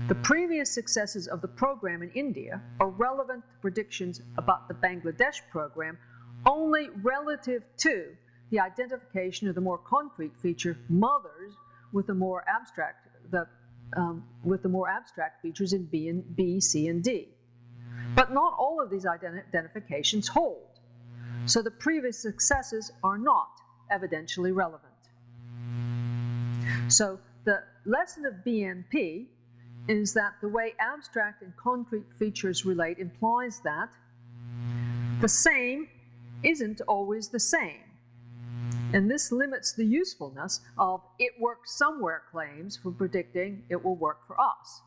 The previous successes of the program in India are relevant to predictions about the Bangladesh program only relative to the identification of the more concrete feature mothers with the more abstract features in B, C, and D. But not all of these identifications hold, so the previous successes are not evidentially relevant. So the lesson of BMP is that the way abstract and concrete features relate implies that the same isn't always the same. And this limits the usefulness of "it works somewhere" claims for predicting it will work for us.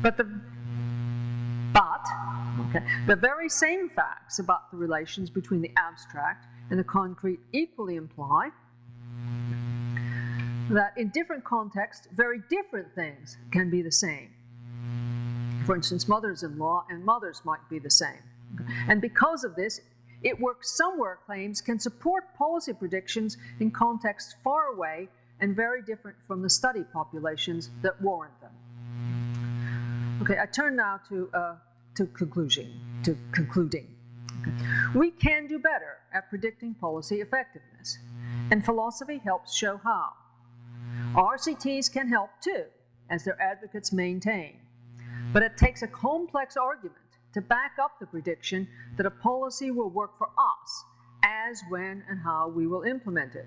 But the very same facts about the relations between the abstract and the concrete equally imply that in different contexts, very different things can be the same. For instance, mothers-in-law and mothers might be the same. And because of this, "it works somewhere" claims can support policy predictions in contexts far away and very different from the study populations that warrant them. Okay, I turn now to concluding. We can do better at predicting policy effectiveness, and philosophy helps show how. RCTs can help too, as their advocates maintain, but it takes a complex argument to back up the prediction that a policy will work for us as, when, and how we will implement it.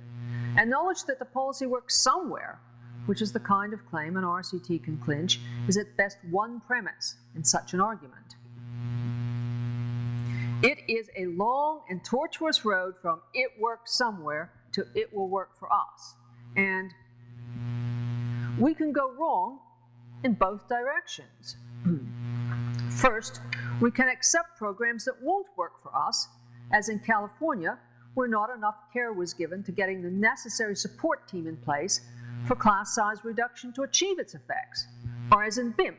And knowledge that the policy works somewhere, which is the kind of claim an RCT can clinch, is at best one premise in such an argument. It is a long and tortuous road from "it works somewhere" to "it will work for us." And we can go wrong in both directions. First, we can accept programs that won't work for us, as in California, where not enough care was given to getting the necessary support team in place for class size reduction to achieve its effects, or as in BIMP,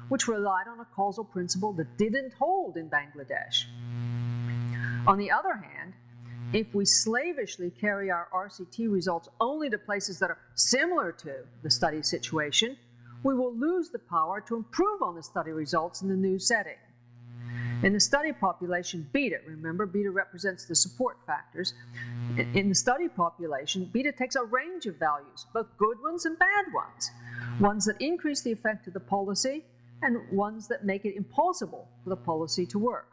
which relied on a causal principle that didn't hold in Bangladesh. On the other hand, if we slavishly carry our RCT results only to places that are similar to the study situation, we will lose the power to improve on the study results in the new setting. In the study population beta, remember beta represents the support factors, in the study population, beta takes a range of values, both good ones and bad ones that increase the effect of the policy and ones that make it impossible for the policy to work.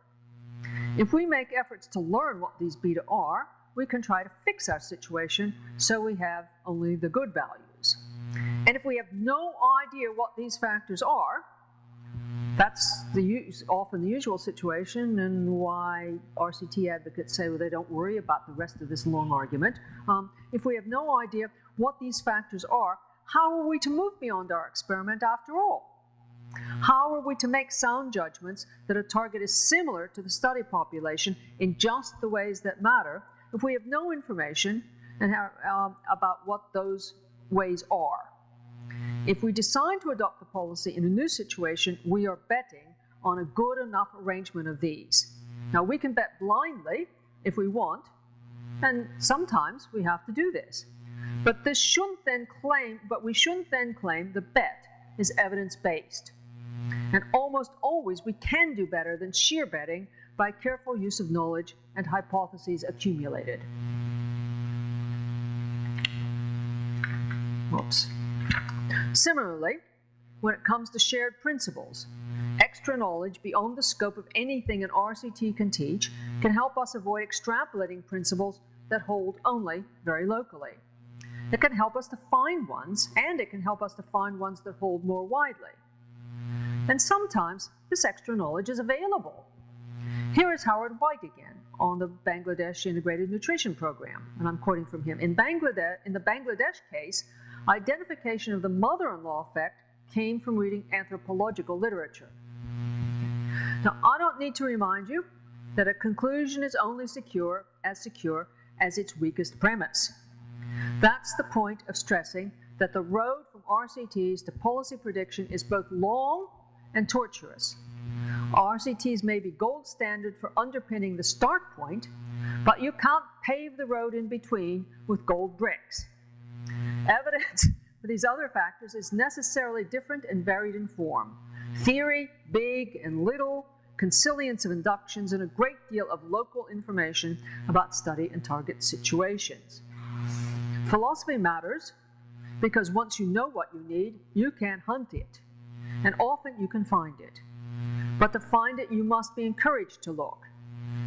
If we make efforts to learn what these beta are, we can try to fix our situation so we have only the good values. And if we have no idea what these factors are, that's often the usual situation, and why RCT advocates say, well, they don't worry about the rest of this long argument. If we have no idea what these factors are, how are we to move beyond our experiment after all? How are we to make sound judgments that a target is similar to the study population in just the ways that matter if we have no information about what those ways are? If we decide to adopt the policy in a new situation, we are betting on a good enough arrangement of these. Now, we can bet blindly if we want, and sometimes we have to do this. But we shouldn't then claim the bet is evidence-based. And almost always we can do better than sheer betting by careful use of knowledge and hypotheses accumulated. Whoops. Similarly, when it comes to shared principles, extra knowledge beyond the scope of anything an RCT can teach can help us avoid extrapolating principles that hold only very locally. It can help us to find ones, and it can help us to find ones that hold more widely. And sometimes this extra knowledge is available. Here is Howard White again on the Bangladesh Integrated Nutrition Program, and I'm quoting from him. In the Bangladesh case, identification of the mother-in-law effect came from reading anthropological literature. Now, I don't need to remind you that a conclusion is only secure as its weakest premise. That's the point of stressing that the road from RCTs to policy prediction is both long and tortuous. RCTs may be gold standard for underpinning the start point, but you can't pave the road in between with gold bricks. Evidence for these other factors is necessarily different and varied in form. Theory, big and little, consilience of inductions, and a great deal of local information about study and target situations. Philosophy matters because once you know what you need, you can hunt it, and often you can find it. But to find it, you must be encouraged to look.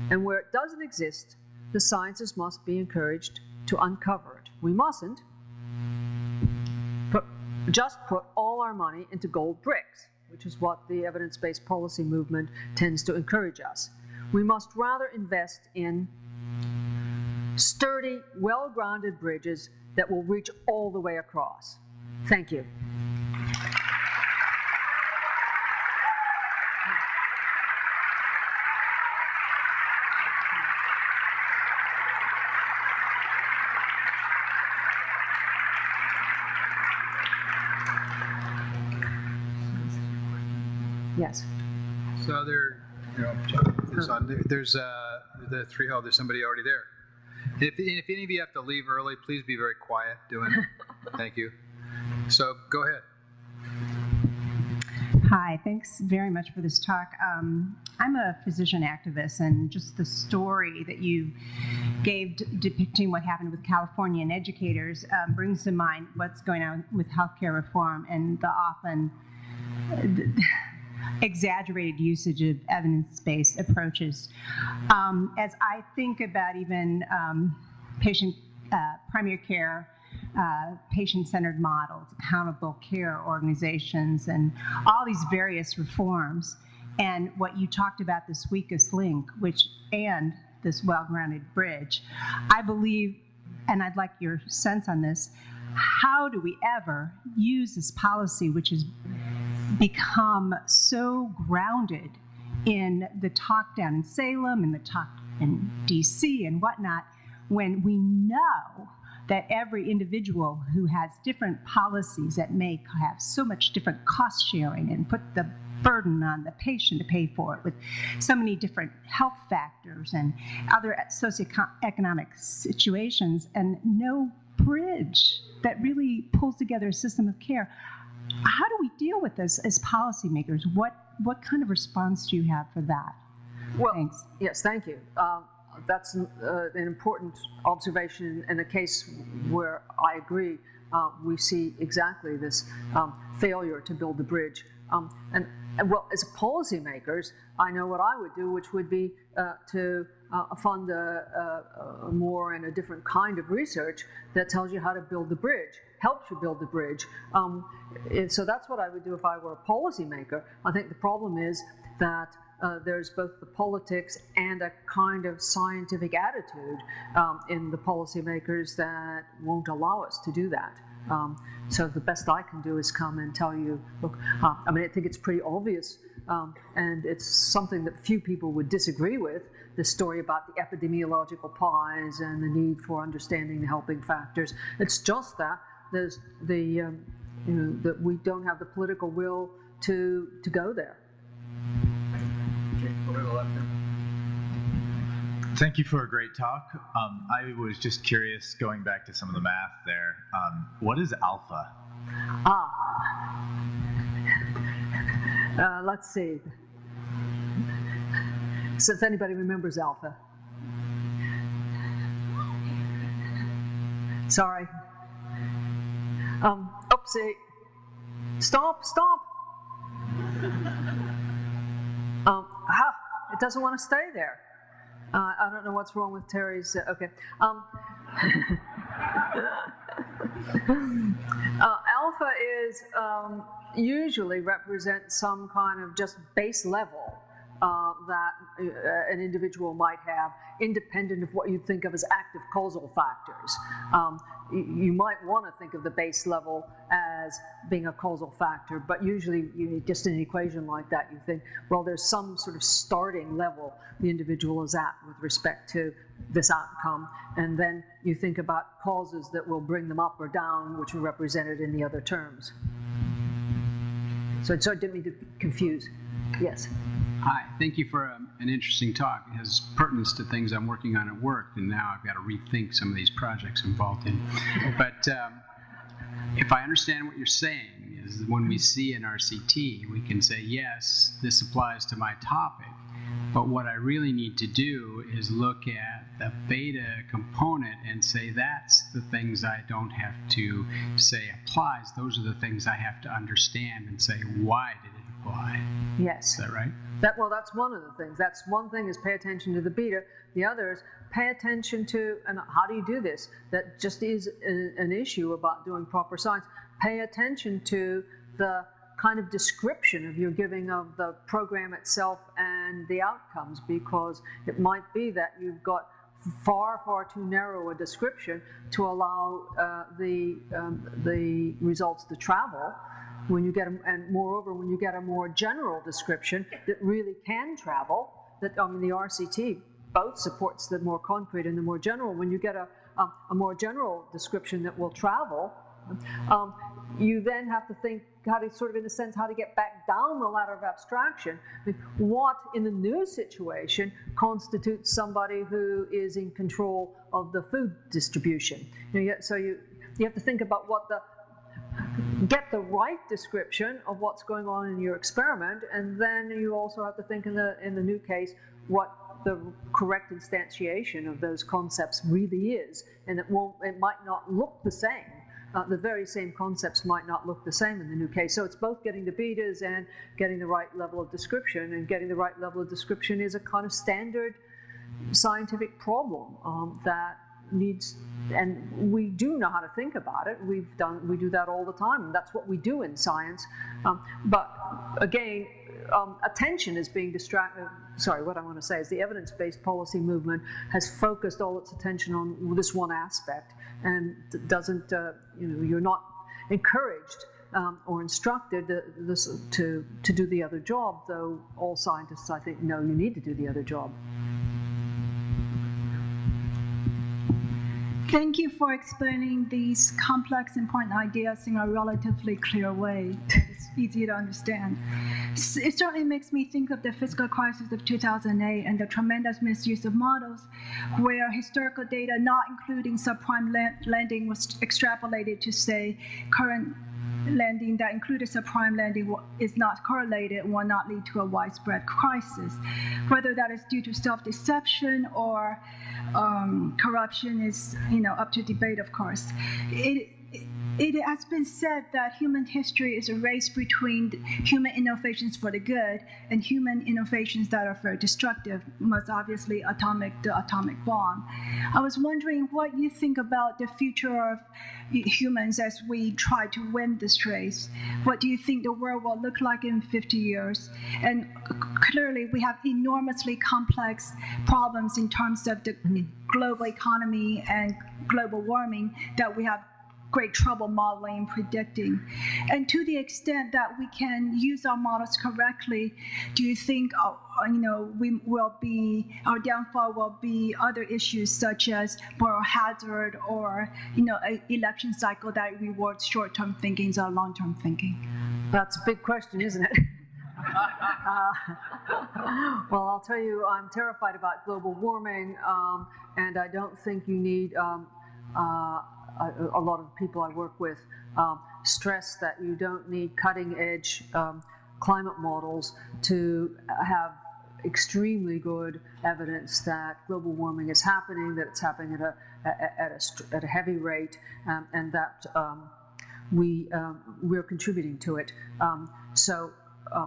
And where it doesn't exist, the sciences must be encouraged to uncover it. We mustn't just put all our money into gold bricks, which is what the evidence-based policy movement tends to encourage us. We must rather invest in sturdy, well-grounded bridges that will reach all the way across. Thank you. Yes. So there's the three hole. There's somebody already there. If any of you have to leave early, please be very quiet doing it. Thank you. So go ahead. Hi, thanks very much for this talk. I'm a physician activist, and just the story that you gave depicting what happened with Californian educators brings to mind what's going on with healthcare reform and the often exaggerated usage of evidence-based approaches. As I think about even primary care, patient-centered models, accountable care organizations, and all these various reforms, and what you talked about, this weakest link, and this well-grounded bridge, I believe, and I'd like your sense on this, how do we ever use this policy, which has become so grounded in the talk down in Salem and the talk in DC and whatnot, when we know that every individual who has different policies that may have so much different cost sharing and put the burden on the patient to pay for it with so many different health factors and other socioeconomic situations, and no bridge that really pulls together a system of care. How do we deal with this as policymakers? What kind of response do you have for that? Well, thanks. Yes, thank you. That's an important observation in a case where I agree we see exactly this failure to build the bridge. And well, as policymakers, I know what I would do, which would be to fund a more and a different kind of research that tells you how to build the bridge, helps you build the bridge. So that's what I would do if I were a policymaker. I think the problem is that there's both the politics and a kind of scientific attitude in the policymakers that won't allow us to do that. So the best I can do is come and tell you, look, I mean, I think it's pretty obvious, and it's something that few people would disagree with, the story about the epidemiological pies and the need for understanding the helping factors. It's just that there's that we don't have the political will to go there. Thank you for a great talk. I was just curious, going back to some of the math there, what is alpha? Let's see. So if anybody remembers alpha. Sorry. Oopsie. Stop. It doesn't want to stay there. I don't know what's wrong with Terry's. Okay. Alpha is usually represents some kind of just base level that an individual might have, independent of what you think of as active causal factors. You might want to think of the base level as being a causal factor, but usually just in an equation like that, you think, well, there's some sort of starting level the individual is at with respect to this outcome, and then you think about causes that will bring them up or down, which are represented in the other terms. So I didn't mean to confuse. Yes. Hi, thank you for an interesting talk. It has pertinence to things I'm working on at work, and now I've got to rethink some of these projects involved in. But if I understand what you're saying, is when we see an RCT, we can say, yes, this applies to my topic, but what I really need to do is look at the beta component and say, that's the things I don't have to say applies. Those are the things I have to understand and say, why did it apply? Yes. Is that right? Well, that's one of the things. That's one thing is pay attention to the beta. The other is pay attention to, and how do you do this? That just is an issue about doing proper science. Pay attention to the kind of description of your giving of the program itself and the outcomes, because it might be that you've got far, far too narrow a description to allow the results to travel. When you get and moreover, when you get a more general description that really can travel, that the RCT both supports the more concrete and the more general. When you get a more general description that will travel, you then have to think how to sort of, in a sense, how to get back down the ladder of abstraction. What in the new situation constitutes somebody who is in control of the food distribution? So you have to think about get the right description of what's going on in your experiment, and then you also have to think in the new case what the correct instantiation of those concepts really is, and it might not look the same. The very same concepts might not look the same in the new case. So it's both getting the betas and getting the right level of description, and getting the right level of description is a kind of standard scientific problem that needs, and we do know how to think about it. We do that all the time, and that's what we do in science. But again, attention is being distracted. Sorry, what I want to say is the evidence-based policy movement has focused all its attention on this one aspect, and doesn't, you're not encouraged or instructed to do the other job, though all scientists, I think, know you need to do the other job. Thank you for explaining these complex, important ideas in a relatively clear way that is easy to understand. It certainly makes me think of the fiscal crisis of 2008 and the tremendous misuse of models where historical data, not including subprime lending, was extrapolated to say current lending that included subprime lending is not correlated and will not lead to a widespread crisis. Whether that is due to self-deception or corruption is, up to debate, of course. It has been said that human history is a race between human innovations for the good and human innovations that are very destructive, most obviously the atomic bomb. I was wondering what you think about the future of humans as we try to win this race. What do you think the world will look like in 50 years? And clearly we have enormously complex problems in terms of the global economy and global warming that we have great trouble modeling and predicting. And to the extent that we can use our models correctly, do you think our downfall will be other issues such as moral hazard or an election cycle that rewards short-term thinking instead of long-term thinking? That's a big question, isn't it? Well, I'll tell you, I'm terrified about global warming, and I don't think you need a lot of people I work with stress that you don't need cutting-edge climate models to have extremely good evidence that global warming is happening, that it's happening at a heavy rate, and that we're contributing to it. So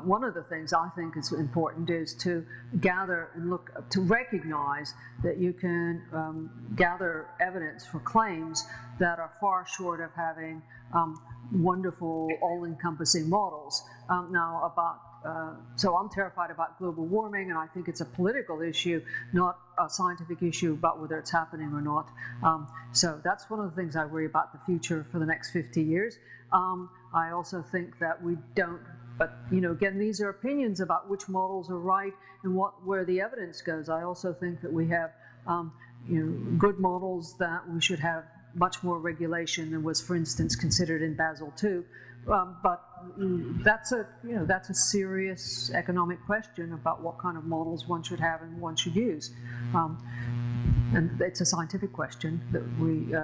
one of the things I think is important is to gather and look, to recognize that you can gather evidence for claims that are far short of having wonderful, all-encompassing models. So I'm terrified about global warming, and I think it's a political issue, not a scientific issue about whether it's happening or not. So that's one of the things I worry about the future for the next 50 years. I also think that we don't, but again, these are opinions about which models are right and where the evidence goes. I also think that we have good models that we should have much more regulation than was, for instance, considered in Basel II. But that's a serious economic question about what kind of models one should have and one should use. And it's a scientific question that we.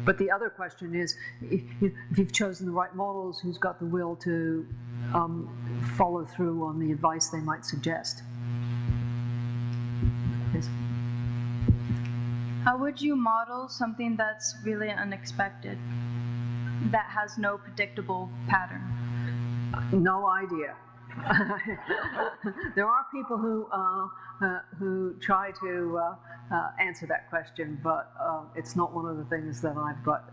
But the other question is, if you've chosen the right models, who's got the will to follow through on the advice they might suggest? Yes. How would you model something that's really unexpected, that has no predictable pattern? No idea. There are people who try to answer that question, but it's not one of the things that I've got.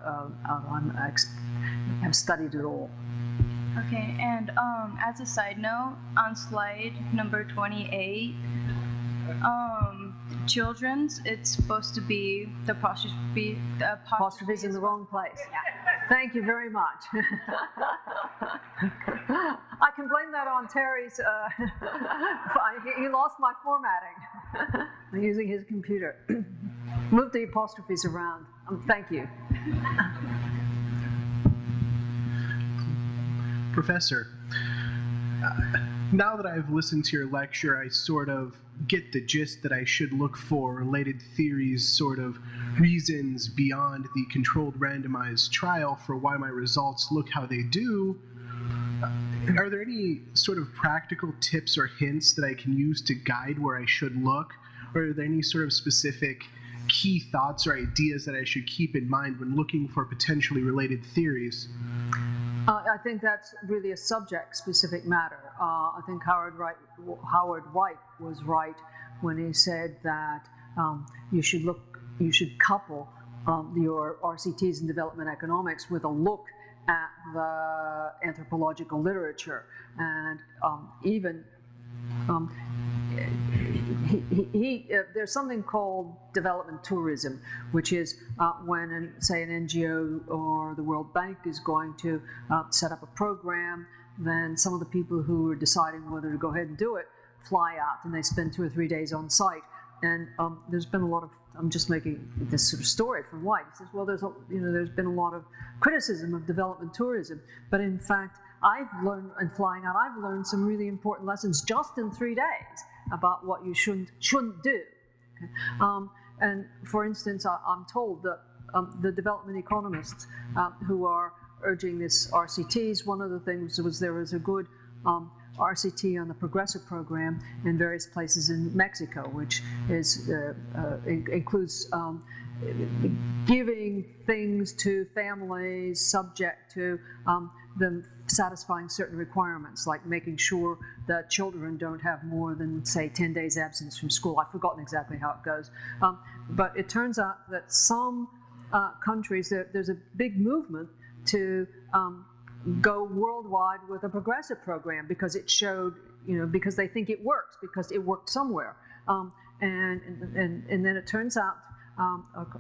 Have studied at all. Okay, and as a side note, on slide number 28, children's, it's supposed to be the apostrophe. The apostrophe's in the wrong place. Yeah. Thank you very much. I can blame that on Terry's. He lost my formatting. I'm using his computer. Move the apostrophes around. Thank you. Professor, now that I've listened to your lecture, I sort of get the gist that I should look for related theories, sort of reasons beyond the controlled randomized trial for why my results look how they do. Are there any sort of practical tips or hints that I can use to guide where I should look? Or are there any sort of specific key thoughts or ideas that I should keep in mind when looking for potentially related theories? I think that's really a subject-specific matter. I think Howard White was right when he said that you should couple your RCTs in development economics with a look at the anthropological literature, and even there's something called development tourism, which is when, say, an NGO or the World Bank is going to set up a program, then some of the people who are deciding whether to go ahead and do it fly out, and they spend 2 or 3 days on site. And there's been a lot of, I'm just making this sort of story from White. He says, well, there's been a lot of criticism of development tourism, but in fact, I've learned, in flying out, I've learned some really important lessons just in 3 days about what you shouldn't do. Okay? And for instance, I'm told that the development economists who are urging this RCTs, one of the things was there was a good RCT on the Progressive program in various places in Mexico, which is includes giving things to families subject to them satisfying certain requirements, like making sure that children don't have more than, say, 10 days absence from school. I've forgotten exactly how it goes. But it turns out that some countries, there's a big movement to go worldwide with a Progressive program because it showed, because they think it works, because it worked somewhere. And then it turns out,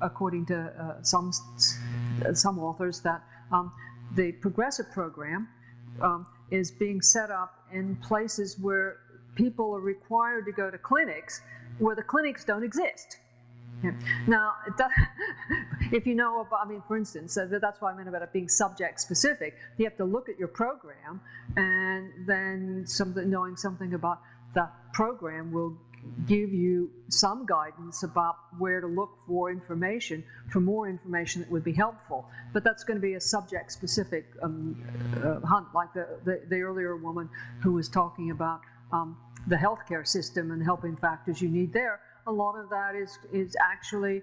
according to some authors, that the Progressive program is being set up in places where people are required to go to clinics where the clinics don't exist. Yeah. Now, if you know about, for instance, that's what I meant about it being subject specific. You have to look at your program, and then knowing something about the program will give you some guidance about where to look for information, for more information that would be helpful. But that's going to be a subject-specific hunt, like the earlier woman who was talking about the healthcare system and helping factors you need there. A lot of that is actually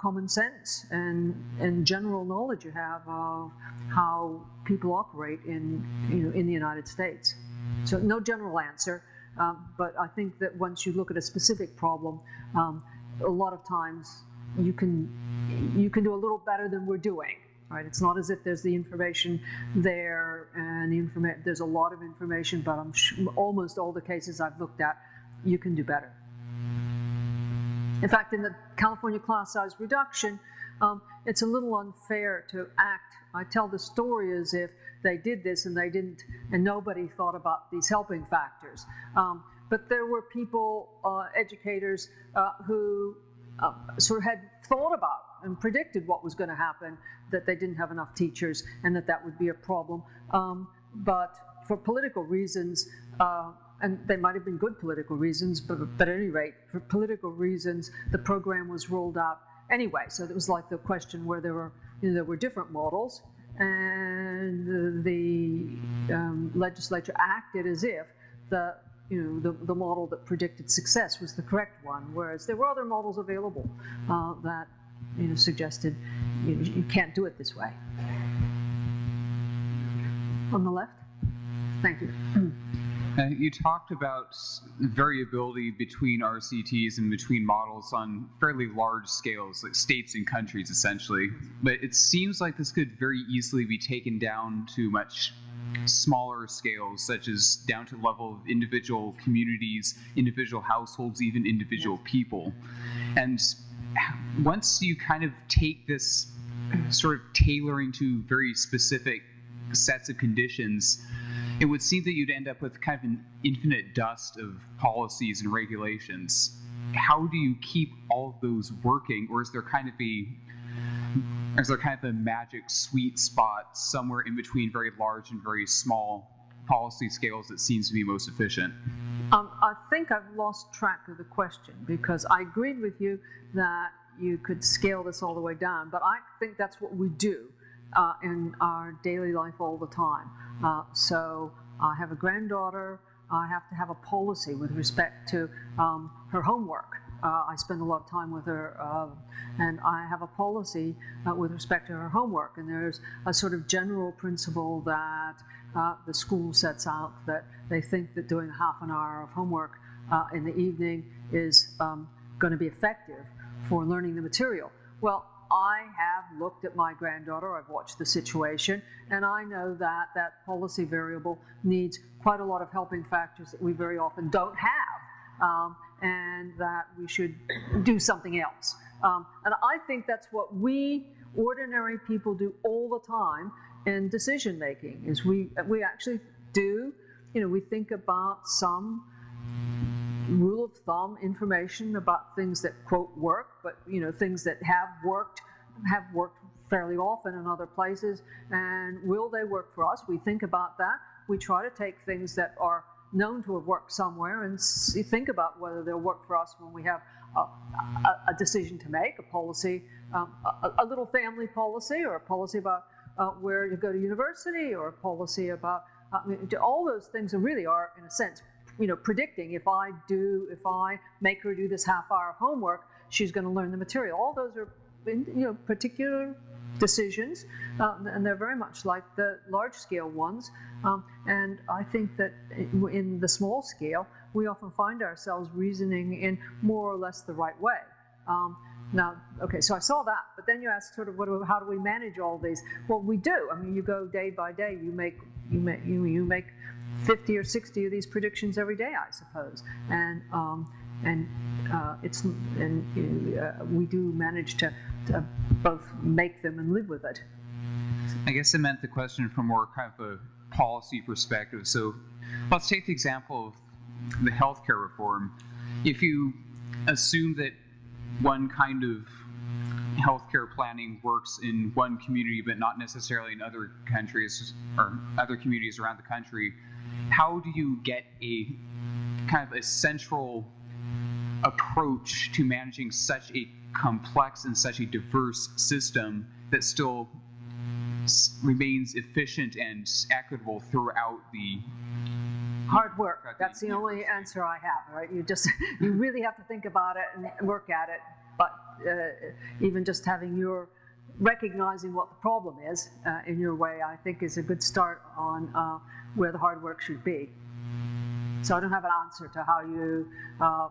common sense and general knowledge you have of how people operate in the United States. So no general answer, but I think that once you look at a specific problem, a lot of times you can do a little better than we're doing. Right? It's not as if there's the information there and there's a lot of information, but almost all the cases I've looked at, you can do better. In fact, in the California class size reduction, it's a little unfair to act. I tell the story as if they did this and they didn't, and nobody thought about these helping factors. But there were people, educators, who sort of had thought about and predicted what was going to happen, that they didn't have enough teachers and that would be a problem. But for political reasons, and they might have been good political reasons, but at any rate, for political reasons, the program was rolled out anyway. So it was like the question where there were different models, and the legislature acted as if the model that predicted success was the correct one, whereas there were other models available that suggested you can't do it this way. On the left? Thank you. You talked about variability between RCTs and between models on fairly large scales, like states and countries, essentially. But it seems like this could very easily be taken down to much smaller scales, such as down to the level of individual communities, individual households, even individual people. And once you kind of take this sort of tailoring to very specific sets of conditions, it would seem that you'd end up with kind of an infinite dust of policies and regulations. How do you keep all of those working, or is there kind of a magic sweet spot somewhere in between very large and very small policy scales that seems to be most efficient? I think I've lost track of the question, because I agreed with you that you could scale this all the way down, but I think that's what we do in our daily life all the time. So I have a granddaughter. I have to have a policy with respect to her homework. I spend a lot of time with her, and I have a policy with respect to her homework. And there's a sort of general principle that the school sets out, that they think that doing half an hour of homework in the evening is going to be effective for learning the material. Well, I have looked at my granddaughter, I've watched the situation, and I know that that policy variable needs quite a lot of helping factors that we very often don't have, and that we should do something else. And I think that's what we ordinary people do all the time in decision making, is we actually do, we think about some rule of thumb information about things that, quote, work, but things that have worked fairly often in other places, and will they work for us? We think about that. We try to take things that are known to have worked somewhere and think about whether they'll work for us when we have a decision to make, a policy, a little family policy, or a policy about where to go to university, or a policy about all those things really are, in a sense, predicting if I make her do this half-hour of homework, she's going to learn the material. All those are, particular decisions, and they're very much like the large-scale ones. And I think that in the small scale, we often find ourselves reasoning in more or less the right way. Now, okay, so I saw that, but then you asked sort of how do we manage all these? Well, we do. I mean, you go day by day. You make 50 or 60 of these predictions every day, I suppose, and we do manage to both make them and live with it. I guess I meant the question from more kind of a policy perspective. So let's take the example of the healthcare reform. If you assume that one kind of healthcare planning works in one community but not necessarily in other countries or other communities around the country, how do you get a kind of a central approach to managing such a complex and such a diverse system that still remains efficient and equitable throughout the hard work? That's the only answer I have, right? You really have to think about it and work at it, but even just recognizing what the problem is in your way, I think is a good start on where the hard work should be. So I don't have an answer to how you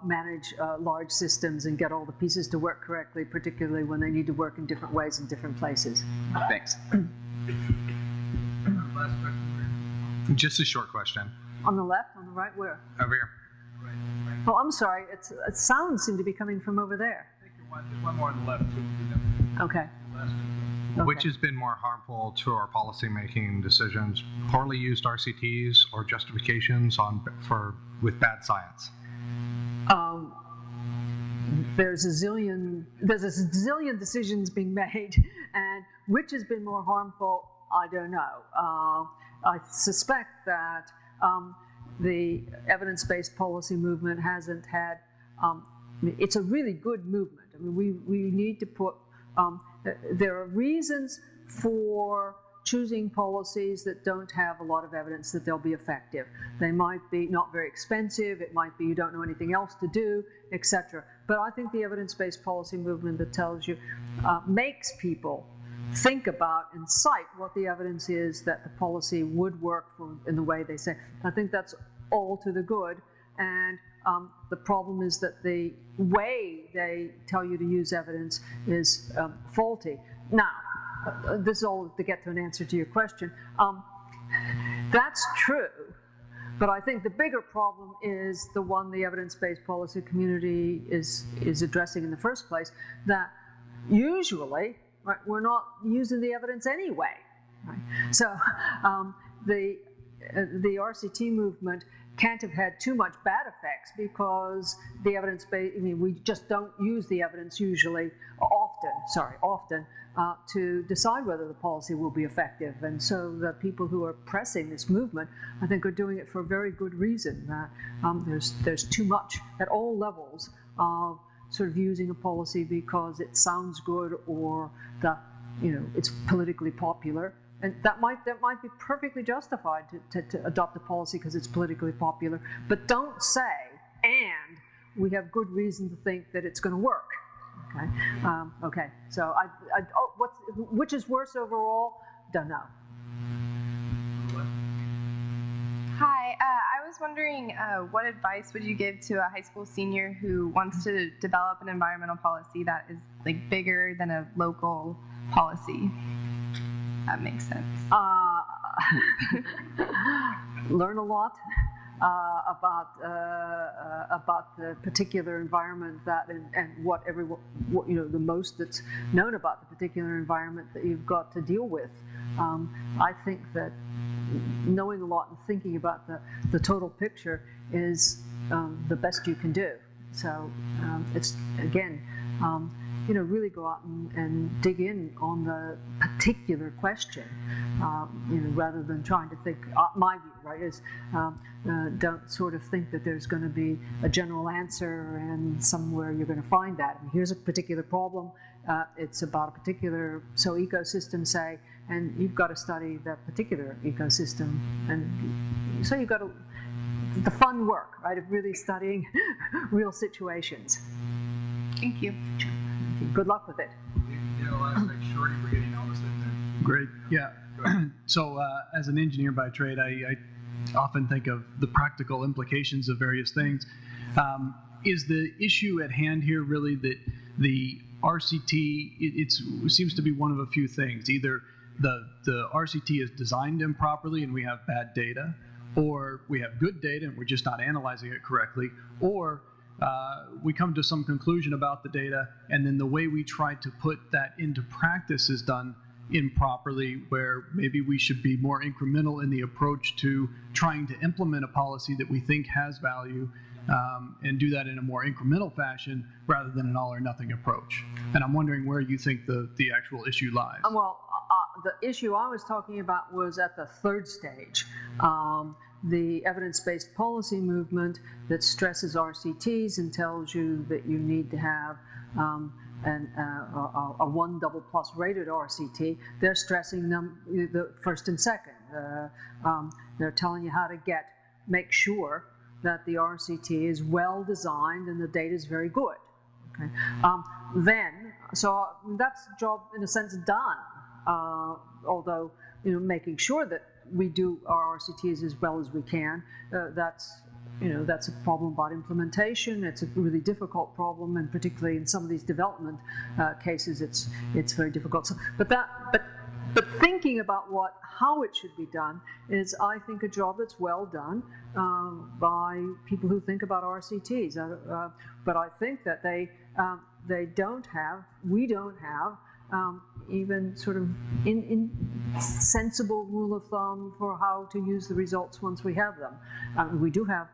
manage large systems and get all the pieces to work correctly, particularly when they need to work in different ways in different places. Thanks. Last question. Just a short question. On the left, on the right, where? Over here. Oh, I'm sorry. Sounds seem to be coming from over there. There's one more on the left, too. Okay. Which has been more harmful to our policymaking decisions? Poorly used RCTs or justifications with bad science? There's a zillion decisions being made, and which has been more harmful, I don't know. I suspect that the evidence-based policy movement hasn't had. It's a really good movement. I mean, we need to put. There are reasons for choosing policies that don't have a lot of evidence that they'll be effective. They might be not very expensive. It might be you don't know anything else to do, etc. But I think the evidence-based policy movement that tells you makes people think about and cite what the evidence is that the policy would work for in the way they say. I think that's all to the good. And the problem is that the way they tell you to use evidence is faulty. Now, this is all to get to an answer to your question. That's true, but I think the bigger problem is the one the evidence-based policy community is addressing in the first place, that usually, right, we're not using the evidence anyway. Right? So the RCT movement can't have had too much bad effects because the evidence-based, I mean, we just don't use the evidence usually, often, to decide whether the policy will be effective. And so the people who are pressing this movement, I think, are doing it for a very good reason, that there's too much at all levels of sort of using a policy because it sounds good or that, it's politically popular. And that might be perfectly justified to adopt a policy because it's politically popular. But don't say, and we have good reason to think that it's going to work. Okay. Okay. So which is worse overall? Don't know. Hi. I was wondering, what advice would you give to a high school senior who wants to develop an environmental policy that is like bigger than a local policy? That makes sense. Learn a lot about the particular environment and what the most that's known about the particular environment that you've got to deal with. I think that knowing a lot and thinking about the total picture is the best you can do. So it's again. Really go out and dig in on the particular question, rather than trying to think. My view, right, is don't sort of think that there's going to be a general answer and somewhere you're going to find that. I mean, here's a particular problem. It's about a particular ecosystem, say, and you've got to study that particular ecosystem, and so you've got the fun work, right, of really studying real situations. Thank you. Good luck with it. Shorty for getting all this in there. Great. Yeah. So as an engineer by trade, I often think of the practical implications of various things. Is the issue at hand here really that the RCT, it seems to be one of a few things. Either the RCT is designed improperly and we have bad data, or we have good data and we're just not analyzing it correctly, or we come to some conclusion about the data, and then the way we try to put that into practice is done improperly, where maybe we should be more incremental in the approach to trying to implement a policy that we think has value, and do that in a more incremental fashion rather than an all or nothing approach. And I'm wondering where you think the actual issue lies. Well, the issue I was talking about was at the third stage. The evidence-based policy movement that stresses RCTs and tells you that you need to have a 1 double plus rated RCT, they're stressing them the first and second. They're telling you how to make sure that the RCT is well designed and the data is very good. Okay. So that's job in a sense done. Although making sure that we do our RCTs as well as we can, that's that's a problem about implementation. It's a really difficult problem, and particularly in some of these development cases, it's very difficult. So, but thinking about how it should be done is, I think, a job that's well done by people who think about RCTs. But I think that we don't have even sort of in sensible rule of thumb for how to use the results once we have them. We do have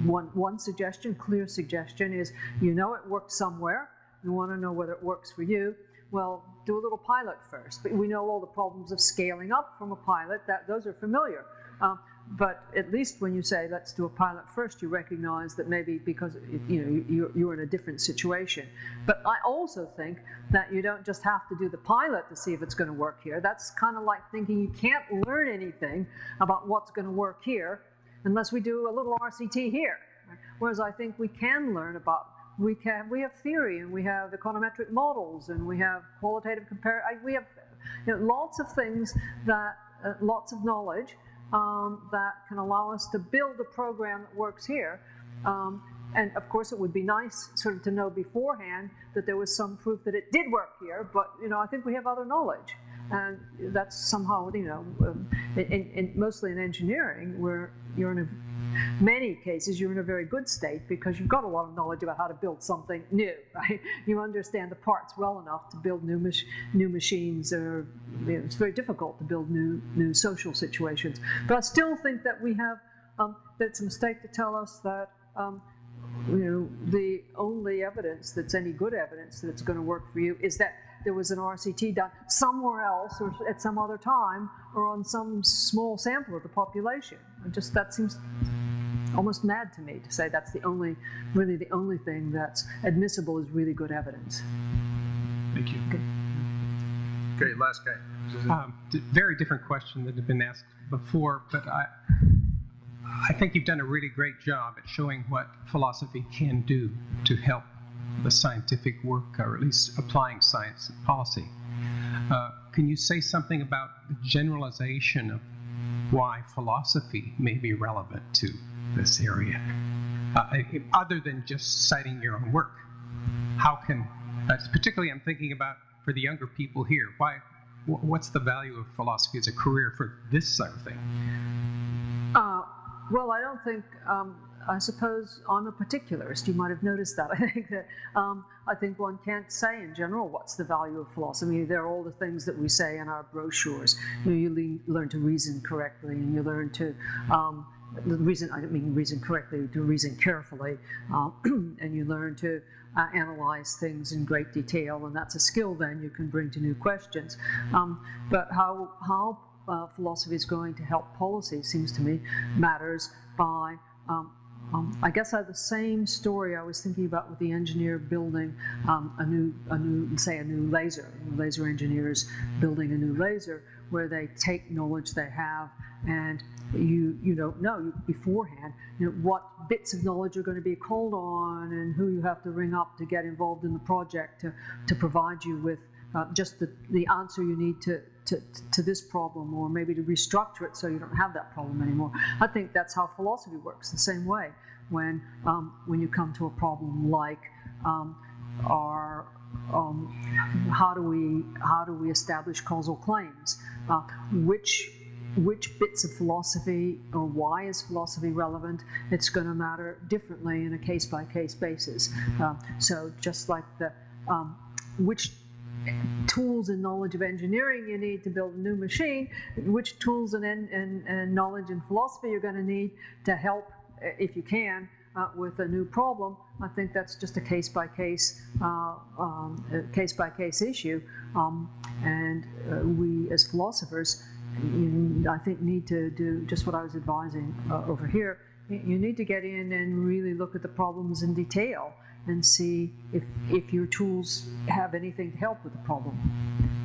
one suggestion, clear suggestion is, it worked somewhere. You want to know whether it works for you. Well, do a little pilot first. But we know all the problems of scaling up from a pilot. Those are familiar. But at least when you say, let's do a pilot first, you recognize that maybe because you're in a different situation. But I also think that you don't just have to do the pilot to see if it's going to work here. That's kind of like thinking you can't learn anything about what's going to work here unless we do a little RCT here. Whereas I think we can learn about, we have theory, and we have econometric models, and we have qualitative we have lots of things that, lots of knowledge that can allow us to build a program that works here. And of course, it would be nice sort of to know beforehand that there was some proof that it did work here, but I think we have other knowledge. And that's somehow, mostly in engineering, where you're in many cases, you're in a very good state because you've got a lot of knowledge about how to build something new, right? You understand the parts well enough to build new machines, or it's very difficult to build new social situations. But I still think that we have, that it's a mistake to tell us that the only evidence that's any good evidence that it's going to work for you is that there was an RCT done somewhere else, or at some other time, or on some small sample of the population. That seems almost mad to me to say that's really the only thing that's admissible is really good evidence. Thank you. Okay, last guy. Very different question that had been asked before, but I think you've done a really great job at showing what philosophy can do to help the scientific work, or at least applying science and policy. Can you say something about the generalization of why philosophy may be relevant to this area? Other than just citing your own work. How can, particularly I'm thinking about for the younger people here, what's the value of philosophy as a career for this sort of thing? Well, I don't think, I suppose I'm a particularist. You might have noticed that. I think one can't say in general what's the value of philosophy. There are all the things that we say in our brochures. You learn to reason correctly, and you learn to I don't mean reason correctly, to reason carefully, and you learn to analyze things in great detail, and that's a skill then you can bring to new questions. But how philosophy is going to help policy seems to me matters by I guess I have the same story I was thinking about with the engineer building a new laser. Laser engineers building a new laser, where they take knowledge they have, and you don't know beforehand what bits of knowledge are going to be called on, and who you have to ring up to get involved in the project to provide you with just the answer you need to this problem, or maybe to restructure it so you don't have that problem anymore. I think that's how philosophy works, the same way. When you come to a problem like how do we establish causal claims? Which bits of philosophy, or why is philosophy relevant? It's going to matter differently in a case-by-case basis. So just like which tools and knowledge of engineering you need to build a new machine, which tools and knowledge in philosophy you're going to need to help, if you can, with a new problem. I think that's just a case-by-case issue, and we as philosophers, I think, need to do just what I was advising over here. You need to get in and really look at the problems in detail and see if your tools have anything to help with the problem.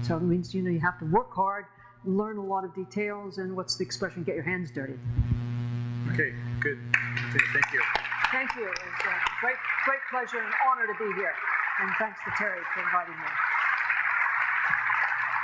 So it means you have to work hard, learn a lot of details, and what's the expression? Get your hands dirty. Okay, good. Okay, thank you. Thank you. It's a great pleasure and honor to be here. And thanks to Terry for inviting me.